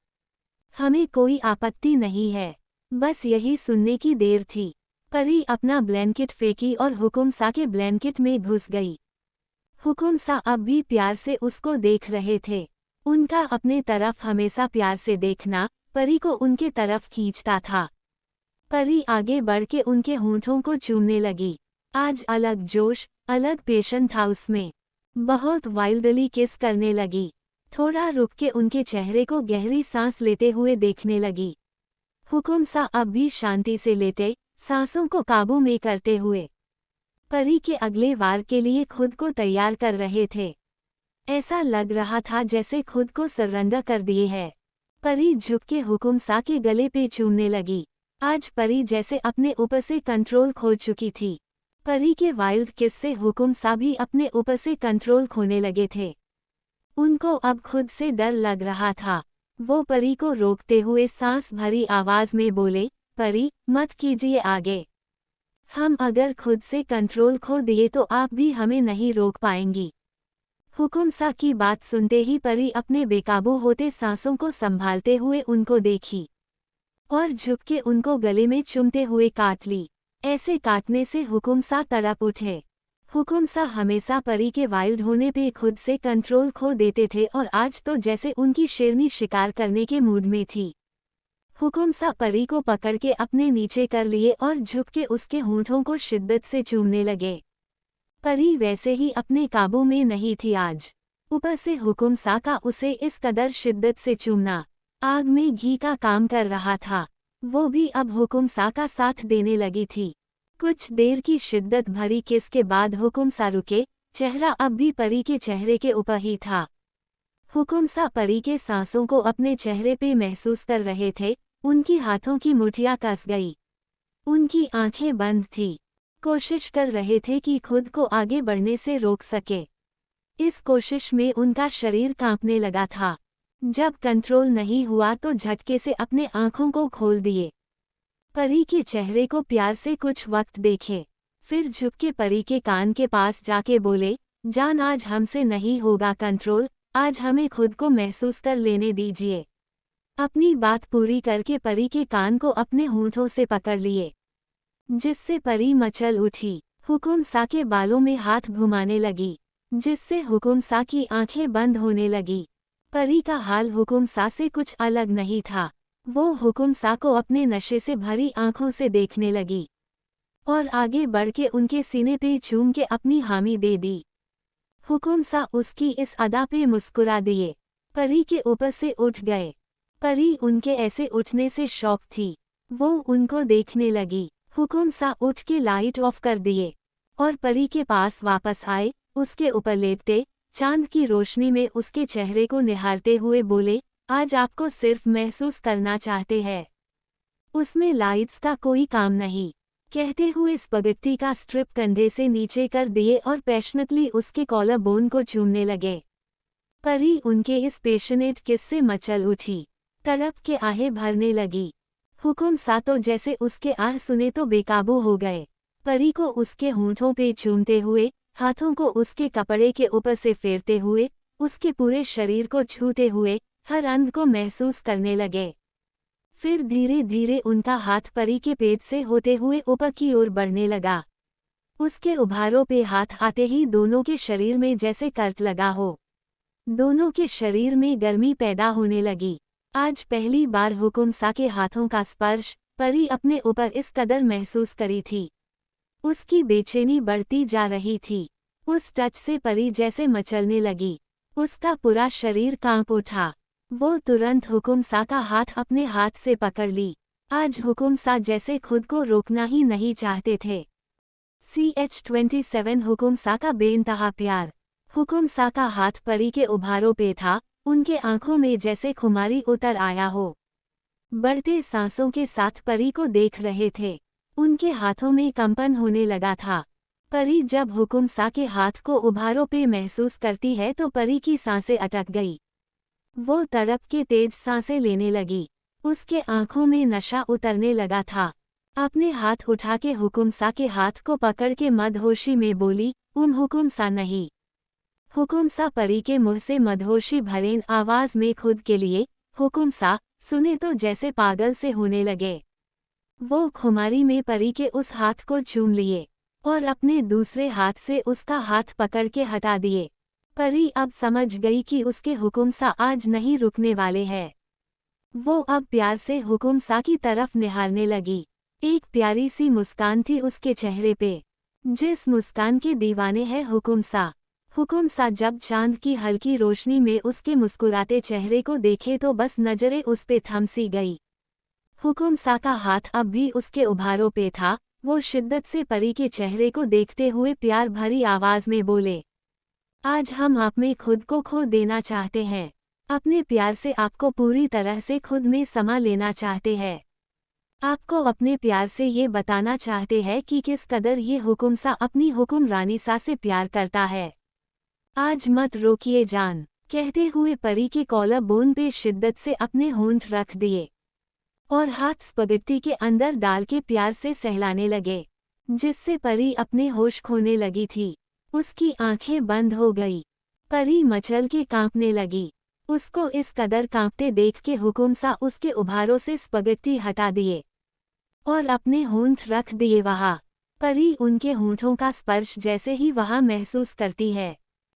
हमें कोई आपत्ति नहीं है। बस यही सुनने की देर थी। परी अपना ब्लैंकेट फेंकी और हुक्म सा के ब्लैंकेट में घुस गई। हुक्म सा अब भी प्यार से उसको देख रहे थे। उनका अपने तरफ हमेशा प्यार से देखना परी को उनके तरफ खींचता था। परी आगे बढ़ के उनके होंठों को चूमने लगी। आज अलग जोश, अलग पेशन था उसमें। बहुत वाइल्डली किस करने लगी। थोड़ा रुक के उनके चेहरे को गहरी सांस लेते हुए देखने लगी। हुक्म सा अब भी शांति से लेटे, सांसों को काबू में करते हुए परी के अगले वार के लिए खुद को तैयार कर रहे थे। ऐसा लग रहा था जैसे खुद को सरेंडर कर दिए है। परी झुक के हुक्म सा के गले पे चूमने लगी। आज परी जैसे अपने ऊपर से कंट्रोल खो चुकी थी। परी के वाइल्ड किस से हुक्म सा भी अपने ऊपर से कंट्रोल खोने लगे थे। उनको अब खुद से डर लग रहा था। वो परी को रोकते हुए सांस भरी आवाज में बोले, परी मत कीजिए आगे। हम अगर खुद से कंट्रोल खो दिए तो आप भी हमें नहीं रोक पाएंगी। हुकुम सा की बात सुनते ही परी अपने बेकाबू होते सांसों को संभालते हुए उनको देखी और झुक के उनको गले में चूमते हुए काट ली। ऐसे काटने से हुकुम सा तड़प उठे। हुकुम सा हमेशा परी के वाइल्ड होने पे खुद से कंट्रोल खो देते थे और आज तो जैसे उनकी शेरनी शिकार करने के मूड में थी। हुकुम सा परी को पकड़ के अपने नीचे कर लिए और झुक के उसके होंठों को शिद्दत से चूमने लगे। परी वैसे ही अपने काबू में नहीं थी आज। ऊपर से हुकुम सा का उसे इस कदर शिद्दत से चूमना आग में घी का काम कर रहा था। वो भी अब हुकुम सा का साथ देने लगी थी। कुछ देर की शिद्दत भरी किस के बाद हुकुम सा रुके, चेहरा अब भी परी के चेहरे के ऊपर ही था। हुकुम सा परी के सांसों को अपने चेहरे पे महसूस कर रहे थे, उनकी हाथों की मुठियां कस गई। उनकी आंखें बंद थी। कोशिश कर रहे थे कि खुद को आगे बढ़ने से रोक सके। इस कोशिश में उनका शरीर कांपने लगा था। जब कंट्रोल नहीं हुआ तो झटके से अपने आंखों को खोल दिए। परी के चेहरे को प्यार से कुछ वक्त देखे, फिर झुक के परी के कान के पास जाके बोले, जान आज हमसे नहीं होगा कंट्रोल, आज हमें खुद को महसूस कर लेने दीजिए। अपनी बात पूरी करके परी के कान को अपने होंठों से पकड़ लिए, जिससे परी मचल उठी। हुकुम सा के बालों में हाथ घुमाने लगी, जिससे हुकुम सा की आंखें बंद होने लगी। परी का हाल हुकुम सा से कुछ अलग नहीं था। वो हुकुम सा को अपने नशे से भरी आंखों से देखने लगी और आगे बढ़ के उनके सीने पे चूम के अपनी हामी दे दी। हुकुम सा उसकी इस अदा पे मुस्कुरा दिए, परी के ऊपर से उठ गए। परी उनके ऐसे उठने से शॉक थी। वो उनको देखने लगी। हुकुम सा उठ के लाइट ऑफ कर दिए और परी के पास वापस आए, उसके ऊपर लेटते, चांद की रोशनी में उसके चेहरे को निहारते हुए बोले, आज आपको सिर्फ महसूस करना चाहते हैं, उसमें लाइट्स का कोई काम नहीं। कहते हुए स्पगेट्टी का स्ट्रिप कंधे से नीचे कर दिए और पैशनेटली उसके कॉलर बोन को चूमने लगे। परी उनके इस पैशनेट किस से मचल उठी, तड़प के आहें भरने लगी। हुकुम सा तो जैसे उसके आह सुने तो बेकाबू हो गए। परी को उसके होंठों पे चूमते हुए, हाथों को उसके कपड़े के ऊपर से फेरते हुए, उसके पूरे शरीर को छूते हुए, हर अंग को महसूस करने लगे। फिर धीरे धीरे उनका हाथ परी के पेट से होते हुए ऊपर की ओर बढ़ने लगा। उसके उभारों पे हाथ आते ही दोनों के शरीर में जैसे करंट लगा हो। दोनों के शरीर में गर्मी पैदा होने लगी। आज पहली बार हुकुम सा के हाथों का स्पर्श परी अपने ऊपर इस कदर महसूस करी थी। उसकी बेचैनी बढ़ती जा रही थी। उस टच से परी जैसे मचलने लगी। उसका पूरा शरीर कांप उठा। वो तुरंत हुकुम सा का हाथ अपने हाथ से पकड़ ली। आज हुकुम सा जैसे खुद को रोकना ही नहीं चाहते थे। CH-27 हुकुम सा का बेइंतहा प्यार। हुकुम सा का हाथ परी के उभारों पे था, उनके आंखों में जैसे खुमारी उतर आया हो। बढ़ते सांसों के साथ परी को देख रहे थे। उनके हाथों में कंपन होने लगा था। परी जब हुकुम सा के हाथ को उभारों पे महसूस करती है तो परी की सांसें अटक गई। वो तड़प के तेज सांसें लेने लगी। उसके आंखों में नशा उतरने लगा था। अपने हाथ उठा के हुकुम सा के हाथ को पकड़ के मदहोशी में बोली, हुकुम सा नहीं। हुकुम सा परी के मुंह से मदहोशी भरेन आवाज में खुद के लिए, हुकुम सा, सुने तो जैसे पागल से होने लगे। वो खुमारी में परी के उस हाथ को चूम लिए और अपने दूसरे हाथ से उसका हाथ पकड़ के हटा दिए। परी अब समझ गई कि उसके हुकुम सा आज नहीं रुकने वाले हैं। वो अब प्यार से हुकुम सा की तरफ निहारने लगी। एक प्यारी सी मुस्कान थी उसके चेहरे पे, जिस मुस्कान के दीवाने हैं हुकुम सा। हुकुम सा जब चांद की हल्की रोशनी में उसके मुस्कुराते चेहरे को देखे तो बस नजरें उस पे थम सी गई। हुकुम सा का हाथ अब भी उसके उभारों पे था। वो शिद्दत से परी के चेहरे को देखते हुए प्यार भरी आवाज में बोले, आज हम आप में खुद को खो देना चाहते हैं। अपने प्यार से आपको पूरी तरह से खुद में समा लेना चाहते हैं। आपको अपने प्यार से ये बताना चाहते हैं कि किस कदर ये हुकुम सा अपनी हुकुम रानी सा से प्यार करता है। आज मत रोकिए जान, कहते हुए परी के कॉलर बोन पे शिद्दत से अपने होंठ रख दिए और हाथ स्पगेट्टी के अंदर डाल के प्यार से सहलाने लगे, जिससे परी अपने होश खोने लगी थी। उसकी आंखें बंद हो गई। परी मचल के कांपने लगी। उसको इस कदर कांपते देख के हुकुमसा उसके उभारों से स्पगेट्टी हटा दिए और अपने होंठ रख दिए वहाँ। परी उनके होंठों का स्पर्श जैसे ही वहाँ महसूस करती है,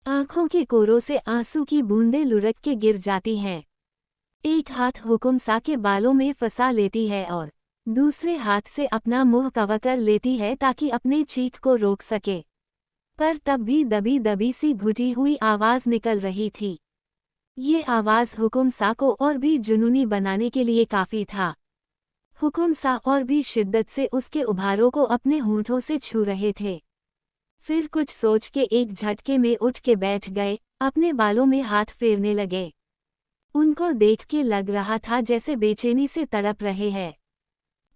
आंखों के कोरों से आंसू की बूंदें लुढ़क के गिर जाती हैं। एक हाथ हुकुमसा के बालों में फंसा लेती है और दूसरे हाथ से अपना मुंह कवर कर लेती है ताकि अपने चीख को रोक सके। पर तब भी दबी दबी सी घुटी हुई आवाज निकल रही थी। ये आवाज हुकुमसा को और भी जुनूनी बनाने के लिए काफी था। हुकुमसा और भी शिद्दत से उसके उभारों को अपने होंठों से छू रहे थे। फिर कुछ सोच के एक झटके में उठ के बैठ गए, अपने बालों में हाथ फेरने लगे। उनको देख के लग रहा था जैसे बेचैनी से तड़प रहे हैं।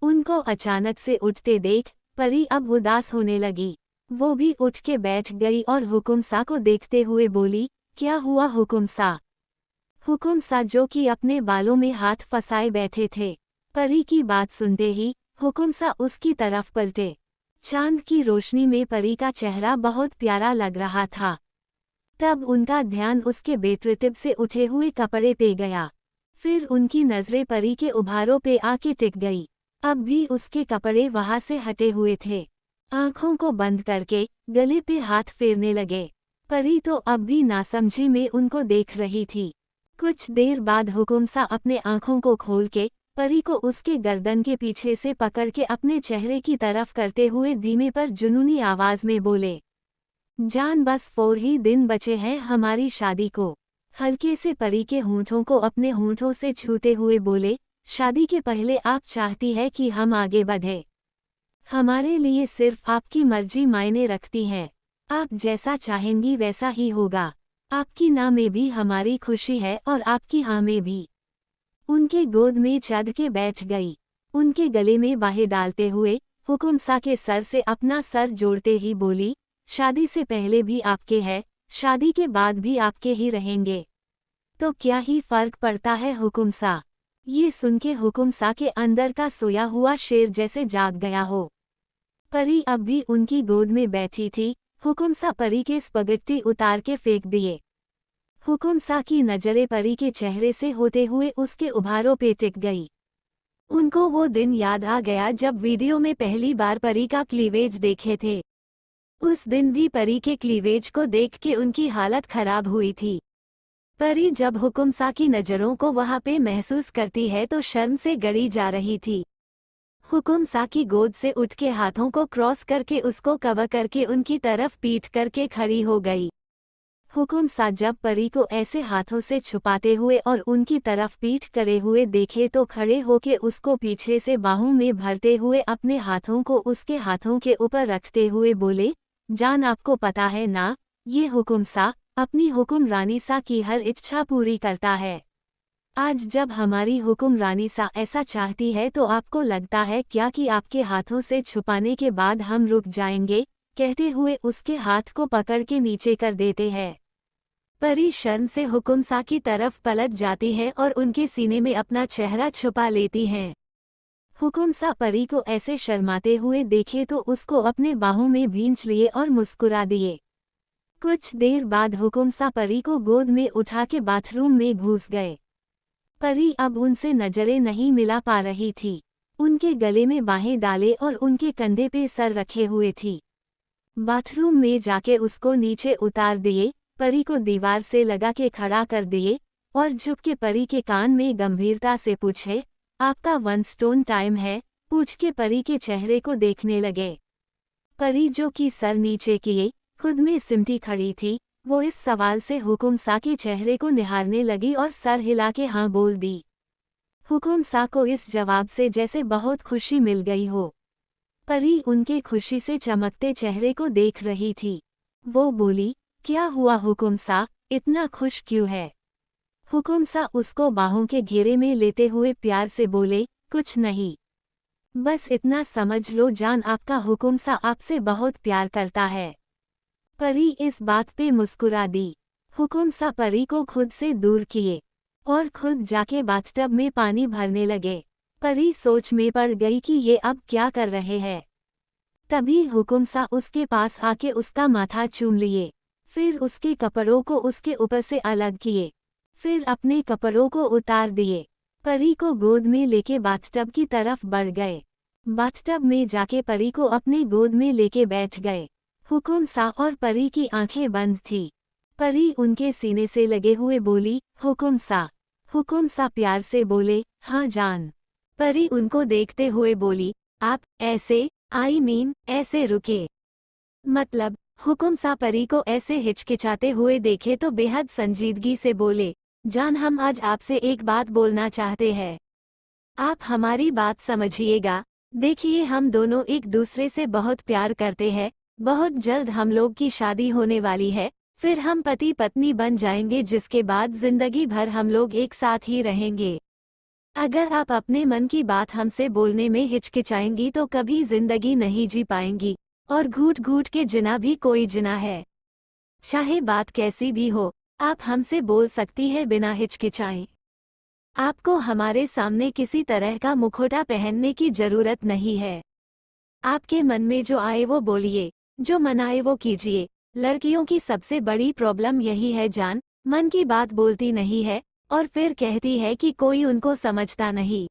उनको अचानक से उठते देख परी अब उदास होने लगी। वो भी उठ के बैठ गई और हुकुमसा को देखते हुए बोली, क्या हुआ हुकुमसा? हुकुमसा जो कि अपने बालों में हाथ फंसाए बैठे थे, परी की बात सुनते ही हुकुमसा उसकी तरफ पलटे। चांद की रोशनी में परी का चेहरा बहुत प्यारा लग रहा था। तब उनका ध्यान उसके बेतरतीब से उठे हुए कपड़े पे गया। फिर उनकी नजरें परी के उभारों पे आके टिक गई। अब भी उसके कपड़े वहां से हटे हुए थे। आंखों को बंद करके गले पे हाथ फेरने लगे। परी तो अब भी नासमझी में उनको देख रही थी। कुछ देर बाद हुकुमसा अपने आंखों को खोल के परी को उसके गर्दन के पीछे से पकड़ के अपने चेहरे की तरफ करते हुए धीमे पर जुनूनी आवाज में बोले, जान बस 4 ही दिन बचे हैं हमारी शादी को। हल्के से परी के होंठों को अपने होंठों से छूते हुए बोले, शादी के पहले आप चाहती है कि हम आगे बढ़े। हमारे लिए सिर्फ आपकी मर्जी मायने रखती है। आप जैसा चाहेंगी वैसा ही होगा। आपकी ना में भी हमारी खुशी है और आपकी हाँ में भी। उनके गोद में चढ़ के बैठ गई। उनके गले में बाहें डालते हुए हुकुमसा के सर से अपना सर जोड़ते ही बोली, शादी से पहले भी आपके हैं, शादी के बाद भी आपके ही रहेंगे। तो क्या ही फर्क पड़ता है हुकुमसा? ये सुन के हुकुमसा के अंदर का सोया हुआ शेर जैसे जाग गया हो। परी अब भी उनकी गोद में बैठी थी। हुकुमसा परी के स्पगेट्टी उतार के फेंक दिए। हुकुमसा की नजरें परी के चेहरे से होते हुए उसके उभारों पे टिक गई। उनको वो दिन याद आ गया जब वीडियो में पहली बार परी का क्लीवेज देखे थे। उस दिन भी परी के क्लीवेज को देख के उनकी हालत खराब हुई थी। परी जब हुकुमसा की नज़रों को वहां पे महसूस करती है तो शर्म से गड़ी जा रही थी। हुकुमसा की गोद से उठ के हाथों को क्रॉस करके उसको कवर करके उनकी तरफ पीठ करके खड़ी हो गई। हुकुमसा जब परी को ऐसे हाथों से छुपाते हुए और उनकी तरफ पीठ करे हुए देखे तो खड़े होके उसको पीछे से बाहों में भरते हुए अपने हाथों को उसके हाथों के ऊपर रखते हुए बोले, जान आपको पता है ना, ये हुकुमसा अपनी हुक्मरानी सा की हर इच्छा पूरी करता है। आज जब हमारी हुक्मरानी सा ऐसा चाहती है तो आपको लगता है क्या कि आपके हाथों से छुपाने के बाद हम रुक जाएंगे? कहते हुए उसके हाथ को पकड़ के नीचे कर देते हैं। परी शर्म से हुकुमसा की तरफ पलट जाती है और उनके सीने में अपना चेहरा छुपा लेती हैं। हुकुमसा परी को ऐसे शर्माते हुए देखे तो उसको अपने बाहों में भींच लिए और मुस्कुरा दिए। कुछ देर बाद हुकुमसा परी को गोद में उठा के बाथरूम में घुस गए। परी अब उनसे नजरें नहीं मिला पा रही थी। उनके गले में बाहें डाले और उनके कंधे पे सर रखे हुए थी। बाथरूम में जाके उसको नीचे उतार दिए, परी को दीवार से लगा के खड़ा कर दिए और झुक के परी के कान में गंभीरता से पूछे, आपका 1 स्टोन टाइम है? पूछ के परी के चेहरे को देखने लगे। परी जो कि सर नीचे किए खुद में सिमटी खड़ी थी, वो इस सवाल से हुकुमसा के चेहरे को निहारने लगी और सर हिला के हाँ बोल दी। हुकुमसा को इस जवाब से जैसे बहुत खुशी मिल गई हो। परी उनके खुशी से चमकते चेहरे को देख रही थी। वो बोली, क्या हुआ हुकुमसा, इतना खुश क्यों है? हुकुमसा उसको बाहों के घेरे में लेते हुए प्यार से बोले, कुछ नहीं, बस इतना समझ लो जान आपका हुकुमसा आपसे बहुत प्यार करता है। परी इस बात पे मुस्कुरा दी। हुकुमसा परी को खुद से दूर किए और खुद जाके बाथटब में पानी भरने लगे। परी सोच में पड़ गई कि ये अब क्या कर रहे हैं। तभी हुकुमसा उसके पास आके उसका माथा चूम लिए। फिर उसके कपड़ों को उसके ऊपर से अलग किए, फिर अपने कपड़ों को उतार दिए। परी को गोद में लेके बाथटब की तरफ बढ़ गए। बाथटब में जाके परी को अपने गोद में लेके बैठ गए। हुकुम सा और परी की आंखें बंद थी। परी उनके सीने से लगे हुए बोली, हुकुम सा। हुकुम सा प्यार से बोले, हाँ जान। परी उनको देखते हुए बोली, आप ऐसे ऐसे रुके। मतलब हुकुम सा परी को ऐसे हिचकिचाते हुए देखे तो बेहद संजीदगी से बोले, जान हम आज आपसे एक बात बोलना चाहते हैं। आप हमारी बात समझिएगा। देखिए हम दोनों एक दूसरे से बहुत प्यार करते हैं। बहुत जल्द हम लोग की शादी होने वाली है, फिर हम पति पत्नी बन जाएंगे जिसके बाद जिंदगी भर हम लोग एक साथ ही रहेंगे। अगर आप अपने मन की बात हमसे बोलने में हिचकिचाएंगी तो कभी जिंदगी नहीं जी पाएंगी, और घूट घूट के जिना भी कोई जिना है। चाहे बात कैसी भी हो, आप हमसे बोल सकती है बिना हिचकिचाएं। आपको हमारे सामने किसी तरह का मुखौटा पहनने की जरूरत नहीं है। आपके मन में जो आए वो बोलिए, जो मन आए वो कीजिए। लड़कियों की सबसे बड़ी प्रॉब्लम यही है जान, मन की बात बोलती नहीं है और फिर कहती है कि कोई उनको समझता नहीं।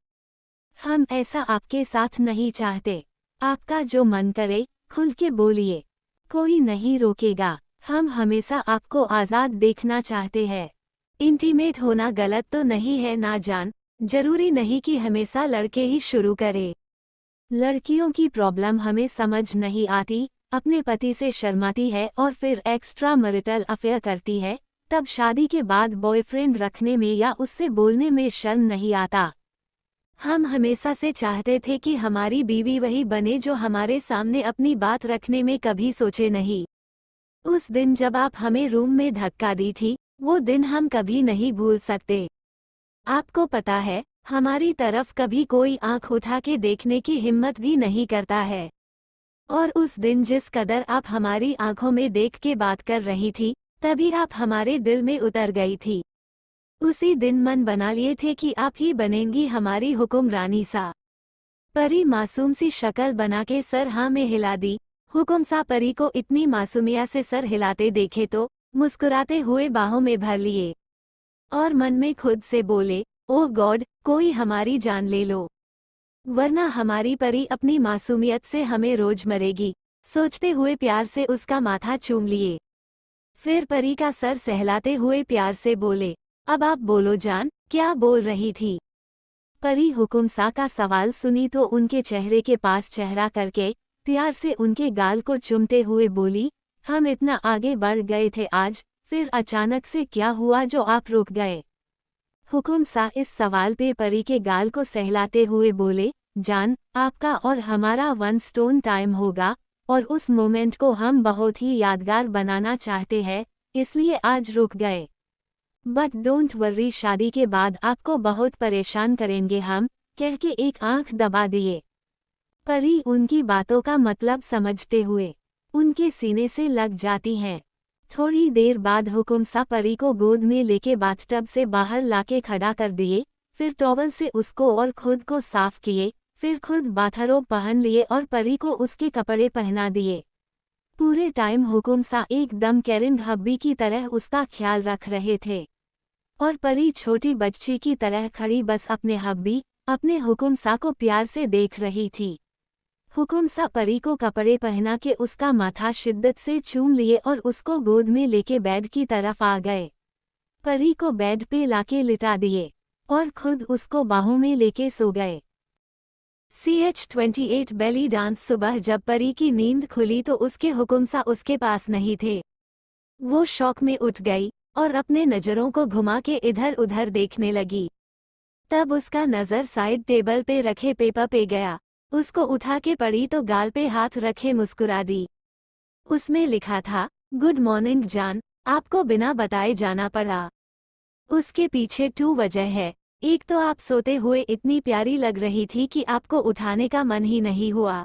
हम ऐसा आपके साथ नहीं चाहते। आपका जो मन करे खुल के बोलिए, कोई नहीं रोकेगा। हम हमेशा आपको आज़ाद देखना चाहते हैं। इंटीमेट होना गलत तो नहीं है ना जान, जरूरी नहीं कि हमेशा लड़के ही शुरू करे। लड़कियों की प्रॉब्लम हमें समझ नहीं आती, अपने पति से शर्माती है और फिर एक्स्ट्रा मैरिटल अफेयर करती है, तब शादी के बाद बॉयफ्रेंड रखने में या उससे बोलने में शर्म नहीं आता। हम हमेशा से चाहते थे कि हमारी बीवी वही बने जो हमारे सामने अपनी बात रखने में कभी सोचे नहीं। उस दिन जब आप हमें रूम में धक्का दी थी, वो दिन हम कभी नहीं भूल सकते। आपको पता है, हमारी तरफ कभी कोई आंख उठा के देखने की हिम्मत भी नहीं करता है। और उस दिन जिस कदर आप हमारी आंखों में देख के बात कर रही थी, तभी आप हमारे दिल में उतर गई थी। उसी दिन मन बना लिए थे कि आप ही बनेंगी हमारी हुक्मरानी सा। परी मासूम सी शक्ल बना के सर हाँ में हिला दी। हुकुम सा परी को इतनी मासूमिया से सर हिलाते देखे तो मुस्कुराते हुए बाहों में भर लिए और मन में खुद से बोले, ओह गॉड, कोई हमारी जान ले लो, वरना हमारी परी अपनी मासूमियत से हमें रोज मरेगी। सोचते हुए प्यार से उसका माथा चूम लिए। फिर परी का सर सहलाते हुए प्यार से बोले, अब आप बोलो जान, क्या बोल रही थी। परी हुकुम सा का सवाल सुनी तो उनके चेहरे के पास चेहरा करके प्यार से उनके गाल को चूमते हुए बोली, हम इतना आगे बढ़ गए थे आज, फिर अचानक से क्या हुआ जो आप रुक गए। हुकुम सा इस सवाल पे परी के गाल को सहलाते हुए बोले, जान, आपका और हमारा वन स्टोन टाइम होगा और उस मोमेंट को हम बहुत ही यादगार बनाना चाहते हैं, इसलिए आज रुक गए। बट डोंट वर्री, शादी के बाद आपको बहुत परेशान करेंगे हम, कह के एक आंख दबा दिए। परी उनकी बातों का मतलब समझते हुए उनके सीने से लग जाती हैं। थोड़ी देर बाद हुकुम सा परी को गोद में लेके बाथटब से बाहर लाके खड़ा कर दिए, फिर टॉवल से उसको और खुद को साफ किए, फिर खुद बाथरोब पहन लिए और परी को उसके कपड़े पहना दिए। पूरे टाइम हुकुम सा एकदम केयरिंग हब्बी की तरह उसका ख्याल रख रहे थे और परी छोटी बच्ची की तरह खड़ी बस अपने हब्बी, अपने हुकुम सा को प्यार से देख रही थी। हुकुम सा परी को कपड़े पहना के उसका माथा शिद्दत से चूम लिए और उसको गोद में लेके बेड की तरफ आ गए। परी को बेड पे लाके लिटा दिए और खुद उसको बाहों में लेके सो गए। CH-28 belly dance. सुबह जब परी की नींद खुली तो उसके हुकुम सा उसके पास नहीं थे। वो शौक में उठ गई और अपने नजरों को घुमा के इधर उधर देखने लगी। तब उसका नजर साइड टेबल पे रखे पेपर पे गया। उसको उठा के पड़ी तो गाल पे हाथ रखे मुस्कुरा दी। उसमें लिखा था, गुड मॉर्निंग जान, आपको बिना बताए जाना पड़ा। उसके पीछे 2 वजह है। एक तो आप सोते हुए इतनी प्यारी लग रही थी कि आपको उठाने का मन ही नहीं हुआ।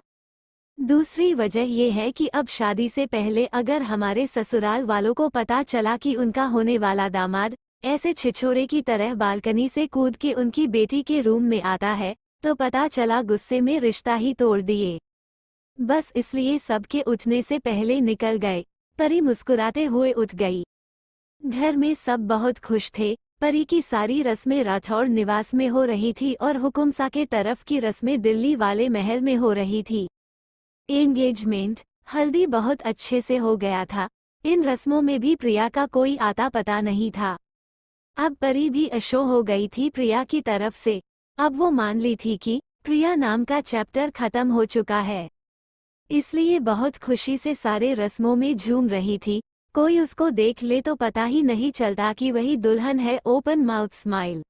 दूसरी वजह यह है कि अब शादी से पहले अगर हमारे ससुराल वालों को पता चला कि उनका होने वाला दामाद ऐसे छिछोरे की तरह बालकनी से कूद के उनकी बेटी के रूम में आता है, तो पता चला गुस्से में रिश्ता ही तोड़ दिए। बस इसलिए सबके उठने से पहले निकल गए। परी मुस्कुराते हुए उठ गई। घर में सब बहुत खुश थे। परी की सारी रस्में राठौड़ निवास में हो रही थी और हुकुमसा के तरफ की रस्में दिल्ली वाले महल में हो रही थी। एंगेजमेंट, हल्दी बहुत अच्छे से हो गया था। इन रस्मों में भी प्रिया का कोई आता पता नहीं था। अब परी भी अशो हो गई थी प्रिया की तरफ से। अब वो मान ली थी कि प्रिया नाम का चैप्टर खत्म हो चुका है, इसलिए बहुत खुशी से सारे रस्मों में झूम रही थी। कोई उसको देख ले तो पता ही नहीं चलता कि वही दुल्हन है। Open mouth smile.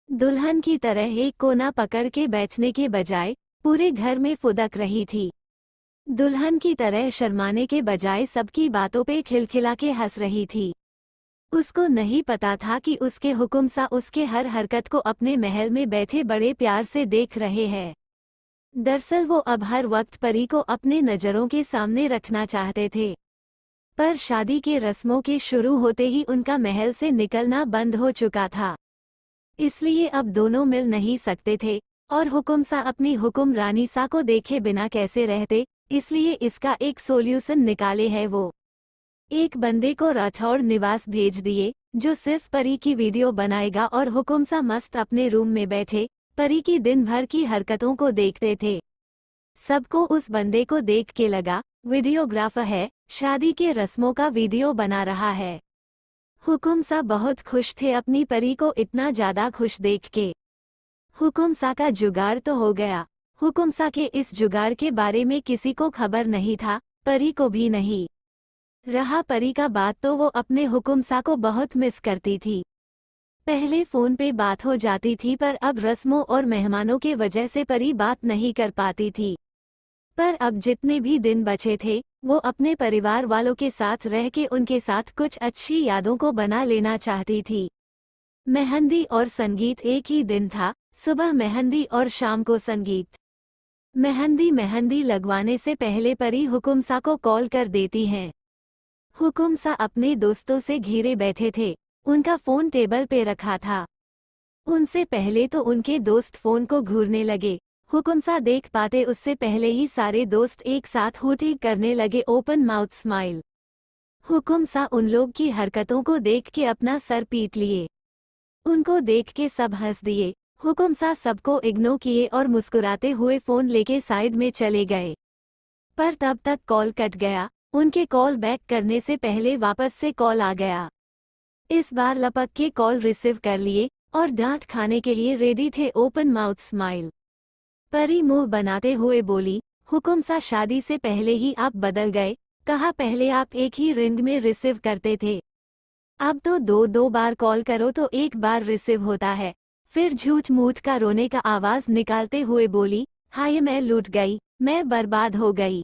दुल्हन की तरह एक कोना पकड़ के बैठने के बजाय पूरे घर में फुदक रही थी। दुल्हन की तरह शर्माने के बजाय सबकी बातों पे खिलखिला के हंस रही थी। उसको नहीं पता था कि उसके हुकुमसा उसके हर हरकत को अपने महल में बैठे बड़े प्यार से देख रहे हैं। दरअसल वो अब हर वक्त परी को अपने नज़रों के सामने रखना चाहते थे, पर शादी के रस्मों के शुरू होते ही उनका महल से निकलना बंद हो चुका था। इसलिए अब दोनों मिल नहीं सकते थे और हुकुमसा अपनी हुक्मरानी सा को देखे बिना कैसे रहते, इसलिए इसका एक सोल्यूशन निकाले है वो। एक बंदे को राठौड़ निवास भेज दिए जो सिर्फ परी की वीडियो बनाएगा और हुकुमसा मस्त अपने रूम में बैठे परी की दिन भर की हरकतों को देखते थे। सबको उस बंदे को देख के लगा वीडियोग्राफर है, शादी के रस्मों का वीडियो बना रहा है। हुकुमसा बहुत खुश थे अपनी परी को इतना ज्यादा खुश देख के। हुकुमसा का जुगाड़ तो हो गया। हुकुमसा के इस जुगाड़ के बारे में किसी को खबर नहीं था, परी को भी नहीं। रहा परी का बात तो वो अपने हुकुमसा को बहुत मिस करती थी। पहले फोन पे बात हो जाती थी पर अब रस्मों और मेहमानों के वजह से परी बात नहीं कर पाती थी। पर अब जितने भी दिन बचे थे वो अपने परिवार वालों के साथ रह के उनके साथ कुछ अच्छी यादों को बना लेना चाहती थी। मेहंदी और संगीत एक ही दिन था, सुबह मेहंदी और शाम को संगीत। मेहंदी लगवाने से पहले परी हुकुमसा को कॉल कर देती हैं। हुकुमसा अपने दोस्तों से घिरे बैठे थे, उनका फोन टेबल पे रखा था। उनसे पहले तो उनके दोस्त फोन को घूरने लगे। हुकुमसा देख पाते उससे पहले ही सारे दोस्त एक साथ हुटी करने लगे। Open mouth smile. हुकुमसा उन लोग की हरकतों को देख के अपना सर पीट लिए। उनको देख के सब हंस दिए। हुकुमसा सबको इग्नोर किए और मुस्कुराते हुए फोन लेके साइड में चले गए। पर तब तक कॉल कट गया। उनके कॉल बैक करने से पहले वापस से कॉल आ गया। इस बार लपक के कॉल रिसीव कर लिए और डांट खाने के लिए रेडी थे। Open mouth smile. परी मुंह बनाते हुए बोली, हुकुमसा शादी से पहले ही आप बदल गए। कहा पहले आप एक ही रिंग में रिसीव करते थे, अब तो दो बार कॉल करो तो एक बार रिसीव होता है। फिर झूठ मूठ का रोने का आवाज निकालते हुए बोली, हाय मैं लूट गई, मैं बर्बाद हो गई।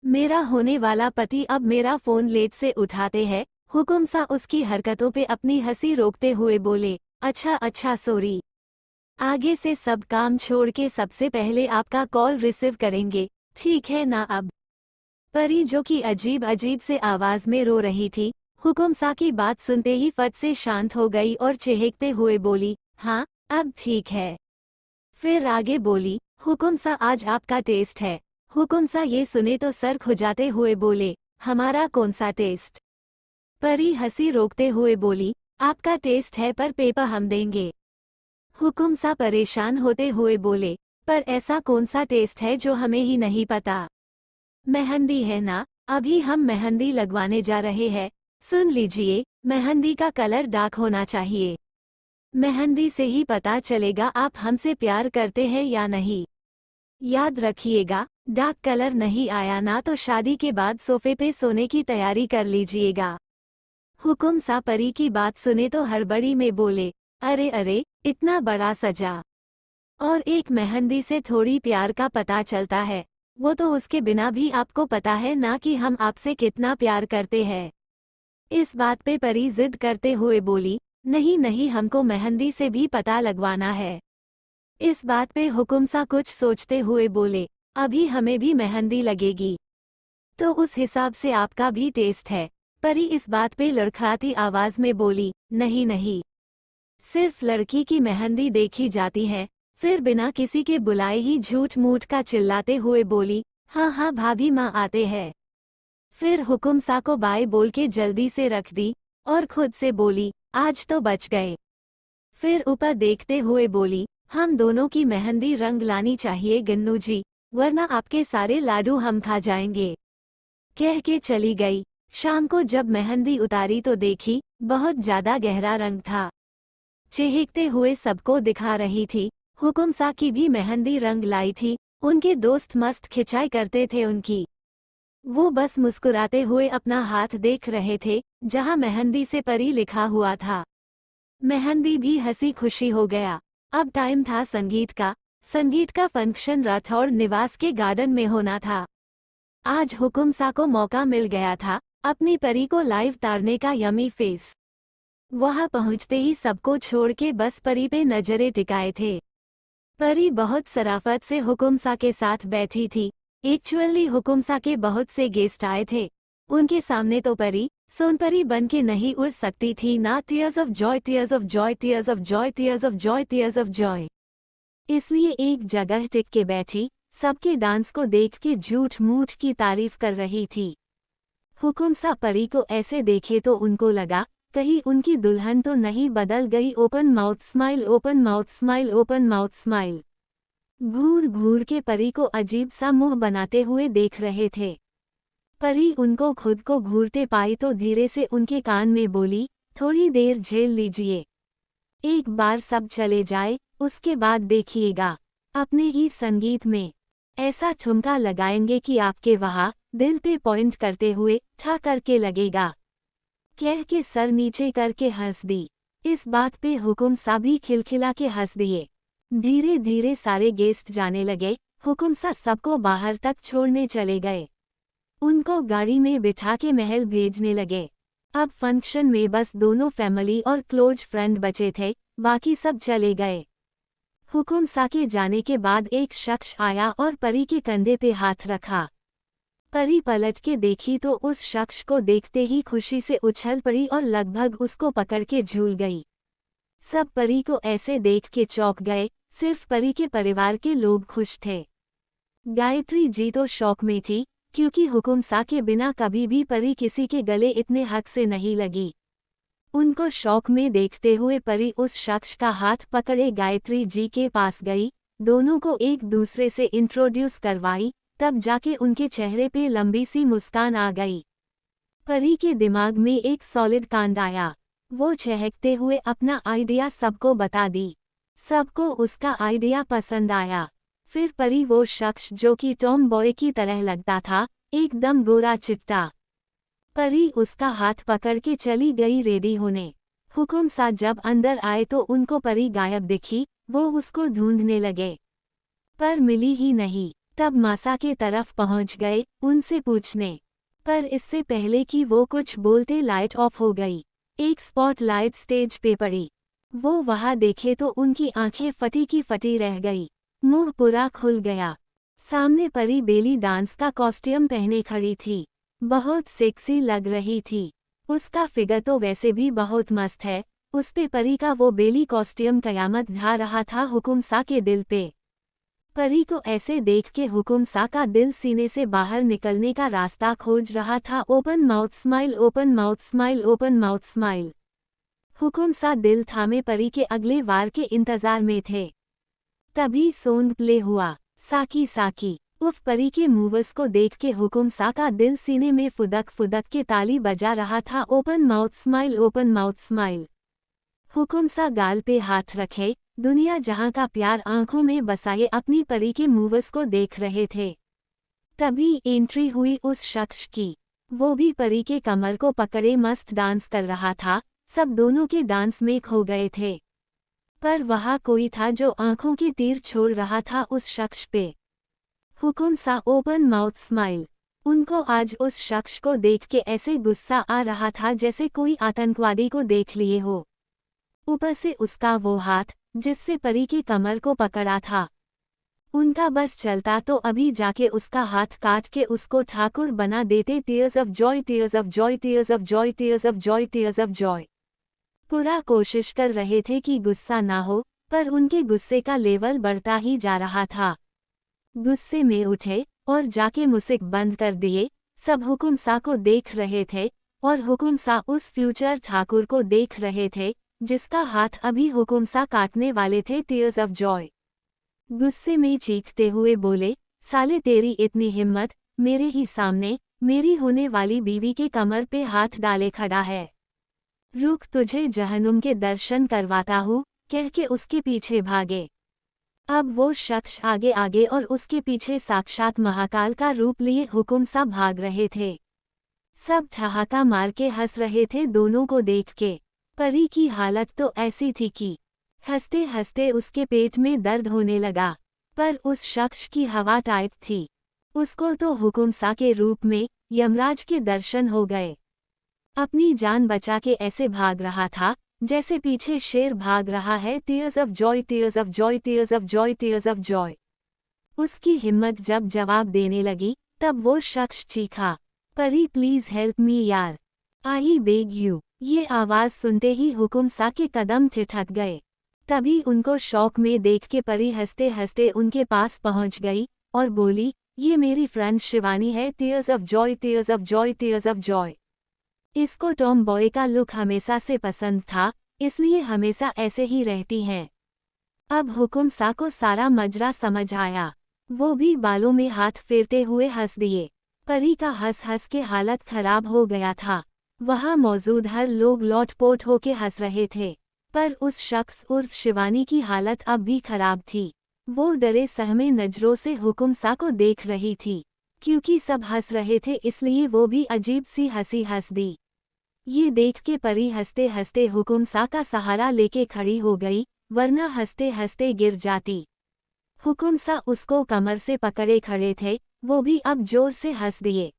मेरा होने वाला पति अब मेरा फोन लेट से उठाते हैं। हुकुमसा उसकी हरकतों पे अपनी हंसी रोकते हुए बोले, अच्छा सॉरी, आगे से सब काम छोड़ के सबसे पहले आपका कॉल रिसीव करेंगे, ठीक है ना। अब परी जो कि अजीब से आवाज में रो रही थी, हुकुमसा की बात सुनते ही फट से शांत हो गई और चहकते हुए बोली, हाँ अब ठीक है। फिर आगे बोली, हुकुमसा आज आपका टेस्ट है। हुकुमसा ये सुने तो सर खुजाते हुए बोले, हमारा कौन सा टेस्ट। परी हंसी रोकते हुए बोली, आपका टेस्ट है पर पेपर हम देंगे। हुकुमसा परेशान होते हुए बोले, पर ऐसा कौन सा टेस्ट है जो हमें ही नहीं पता। मेहंदी है ना, अभी हम मेहंदी लगवाने जा रहे हैं। सुन लीजिए, मेहंदी का कलर डार्क होना चाहिए। मेहंदी से ही पता चलेगा आप हमसे प्यार करते हैं या नहीं। याद रखिएगा, डार्क कलर नहीं आया ना तो शादी के बाद सोफे पे सोने की तैयारी कर लीजिएगा। हुकुमसा परी की बात सुने तो हड़बड़ी में बोले, अरे इतना बड़ा सजा, और एक मेहंदी से थोड़ी प्यार का पता चलता है। वो तो उसके बिना भी आपको पता है ना कि हम आपसे कितना प्यार करते हैं। इस बात पे परी जिद करते हुए बोली, नहीं हमको मेहंदी से भी पता लगवाना है। इस बात पे हुकुमसा कुछ सोचते हुए बोले, अभी हमें भी मेहंदी लगेगी, तो उस हिसाब से आपका भी टेस्ट है। परी इस बात पे लड़खड़ाती आवाज में बोली, नहीं, सिर्फ लड़की की मेहंदी देखी जाती है। फिर बिना किसी के बुलाए ही झूठ मूठ का चिल्लाते हुए बोली, हाँ भाभी माँ आते हैं। फिर हुकुमसा को बाय बोल के जल्दी से रख दी और खुद से बोली, आज तो बच गए। फिर ऊपर देखते हुए बोली, हम दोनों की मेहंदी रंग लानी चाहिए गन्नू जी, वरना आपके सारे लाडू हम खा जाएंगे। कह के चली गई। शाम को जब मेहंदी उतारी तो देखी, बहुत ज्यादा गहरा रंग था। चहकते हुए सबको दिखा रही थी। हुकुमसा की भी मेहंदी रंग लाई थी। उनके दोस्त मस्त खिंचाई करते थे उनकी। वो बस मुस्कुराते हुए अपना हाथ देख रहे थे, जहां मेहंदी से परी लिखा हुआ था। मेहंदी भी हंसी खुशी हो गया। अब टाइम था संगीत का। संगीत का फंक्शन राठौड़ निवास के गार्डन में होना था। आज हुकुमसा को मौका मिल गया था अपनी परी को लाइव तारने का यमी फेस। वहां पहुंचते ही सबको छोड़ के बस परी पे नजरें टिकाए थे। परी बहुत शराफत से हुकुमसा के साथ बैठी थी। एक्चुअली हुकुमसा के बहुत से गेस्ट आए थे। उनके सामने तो परी सोनपरी बन के नहीं उड़ सकती थी ना। Tears of Joy, tears of Joy, tears of Joy, tears of Joy, tears of Joy. इसलिए एक जगह टिक के बैठी, सबके डांस को देख के झूठ मूठ की तारीफ कर रही थी। हुकुमसा परी को ऐसे देखे तो उनको लगा कहीं उनकी दुल्हन तो नहीं बदल गई। Open mouth smile, open mouth smile, open mouth smile. घूर घूर के परी को अजीब सा मुंह बनाते हुए देख रहे थे। परी उनको खुद को घूरते पाई तो धीरे से उनके कान में बोली, थोड़ी देर झेल लीजिए, एक बार सब चले जाए, उसके बाद देखिएगा अपने ही संगीत में ऐसा ठुमका लगाएंगे कि आपके वहाँ दिल पे पॉइंट करते हुए ठा करके लगेगा। कह के सर नीचे करके हंस दी। इस बात पे हुकुमसा भी खिलखिला के हंस दिए। धीरे धीरे सारे गेस्ट जाने लगे। हुकुमसा सबको बाहर तक छोड़ने चले गए। उनको गाड़ी में बिठा के महल भेजने लगे। अब फंक्शन में बस दोनों फैमिली और क्लोज फ्रेंड बचे थे, बाकी सब चले गए। हुकुमसा के जाने के बाद एक शख्स आया और परी के कंधे पे हाथ रखा। परी पलट के देखी तो उस शख्स को देखते ही खुशी से उछल पड़ी और लगभग उसको पकड़ के झूल गई। सब परी को ऐसे देख के चौंक गए। सिर्फ परी के परिवार के लोग खुश थे। गायत्री जी तो शौक में थी, क्योंकि हुकुमसा के बिना कभी भी परी किसी के गले इतने हक से नहीं लगी। उनको शौक में देखते हुए परी उस शख्स का हाथ पकड़े गायत्री जी के पास गई, दोनों को एक दूसरे से इंट्रोड्यूस करवाई, तब जाके उनके चेहरे पे लंबी सी मुस्कान आ गई। परी के दिमाग में एक सॉलिड कांड आया। वो चहकते हुए अपना आइडिया सबको बता दी। सबको उसका आइडिया पसंद आया। फिर परी वो शख्स जो कि टॉम बॉय की तरह लगता था, एकदम गोरा चिट्टा। परी उसका हाथ पकड़ के चली गई रेडी होने। हुकुमसा जब अंदर आए तो उनको परी गायब दिखी। वो उसको ढूंढने लगे पर मिली ही नहीं। तब मासा के तरफ पहुंच गए उनसे पूछने, पर इससे पहले कि वो कुछ बोलते लाइट ऑफ हो गई। एक स्पॉट लाइट स्टेज पे पड़ी। वो वहां देखे तो उनकी आंखें फटी की फटी रह गई, मुंह पूरा खुल गया। सामने परी बेली डांस का कॉस्ट्यूम पहने खड़ी थी। बहुत सेक्सी लग रही थी। उसका फिगर तो वैसे भी बहुत मस्त है, उस पे परी का वो बेली कॉस्ट्यूम कयामत ढा रहा था हुकुमसा के दिल पे। परी को ऐसे देख के हुकुमसा का दिल सीने से बाहर निकलने का रास्ता खोज रहा था। Open mouth smile, open mouth smile, open mouth smile. हुकुमसा दिल थामे परी के अगले वार के इंतजार में थे। तभी सॉन्ग प्ले हुआ, साकी साकी। उफ, परी के मूवर्स को देख के हुकुमसा का दिल सीने में फुदक फुदक के ताली बजा रहा था। Open mouth smile, open mouth smile. हुकुमसा गाल पे हाथ रखे, दुनिया जहां का प्यार आंखों में बसाए अपनी परी के मूवर्स को देख रहे थे। तभी एंट्री हुई उस शख्स की। वो भी परी के कमर को पकड़े मस्त डांस कर रहा था। सब दोनों के डांस में खो गए थे। पर वहाँ कोई था जो आंखों के तीर छोड़ रहा था उस शख्स पे। हुकुमसा ओपन माउथ स्माइल। उनको आज उस शख्स को देख के ऐसे गुस्सा आ रहा था जैसे कोई आतंकवादी को देख लिए हो। ऊपर से उसका वो हाथ जिससे परी की कमर को पकड़ा था। उनका बस चलता तो अभी जाके उसका हाथ काट के उसको ठाकुर बना देते। Tears of Joy, tears of Joy, tears of Joy, tears of Joy, tears of Joy. पूरा कोशिश कर रहे थे कि गुस्सा ना हो, पर उनके गुस्से का लेवल बढ़ता ही जा रहा था। गुस्से में उठे और जाके म्यूजिक बंद कर दिए। सब हुकुम सा को देख रहे थे और हुकुम सा उस फ्यूचर ठाकुर को देख रहे थे जिसका हाथ अभी हुकुम सा काटने वाले थे। टीयर्स ऑफ जॉय गुस्से में चीखते हुए बोले, साले तेरी इतनी हिम्मत, मेरे ही सामने मेरी होने वाली बीवी के कमर पे हाथ डाले खड़ा है। रुक, तुझे जहन्नुम के दर्शन करवाता हूँ, कह के उसके पीछे भागे। अब वो शख्स आगे आगे और उसके पीछे साक्षात महाकाल का रूप लिए हुकुम सा भाग रहे थे। सब ठहाका मार के हंस रहे थे दोनों को देख के। परी की हालत तो ऐसी थी कि हंसते हंसते उसके पेट में दर्द होने लगा। पर उस शख्स की हवा टाइट थी, उसको तो हुकुम सा के रूप में यमराज के दर्शन हो गए। अपनी जान बचा के ऐसे भाग रहा था जैसे पीछे शेर भाग रहा है। Tears of Joy, tears of Joy, tears of Joy, tears of Joy. उसकी हिम्मत जब जवाब देने लगी तब वो शख्स चीखा, परी प्लीज हेल्प मी यार, आई बेग यू। ये आवाज सुनते ही हुकुम सा के कदम ठिठक गए। तभी उनको शौक में देख के परी हंसते हंसते उनके पास पहुंच गई और बोली, ये मेरी फ्रेंड शिवानी है। Tears of Joy, tears of Joy, tears of Joy. इसको टॉम बॉय का लुक हमेशा से पसंद था, इसलिए हमेशा ऐसे ही रहती हैं। अब हुकुम सा को सारा मजरा समझ आया। वो भी बालों में हाथ फेरते हुए हंस दिए। परी का हंस हंस के हालत खराब हो गया था। वहां मौजूद हर लोग लौटपोट होके हंस रहे थे, पर उस शख्स उर्फ शिवानी की हालत अब भी खराब थी। वो डरे सहमे नजरों से हुकुम सा को देख रही थी। क्योंकि सब हंस रहे थे इसलिए वो भी अजीब सी हंसी हंस दी। ये देख के परी हंसते हंसते हुकुम सा का सहारा लेके खड़ी हो गई, वरना हंसते हंसते गिर जाती। हुकुम सा उसको कमर से पकड़े खड़े थे, वो भी अब जोर से हंस दिए।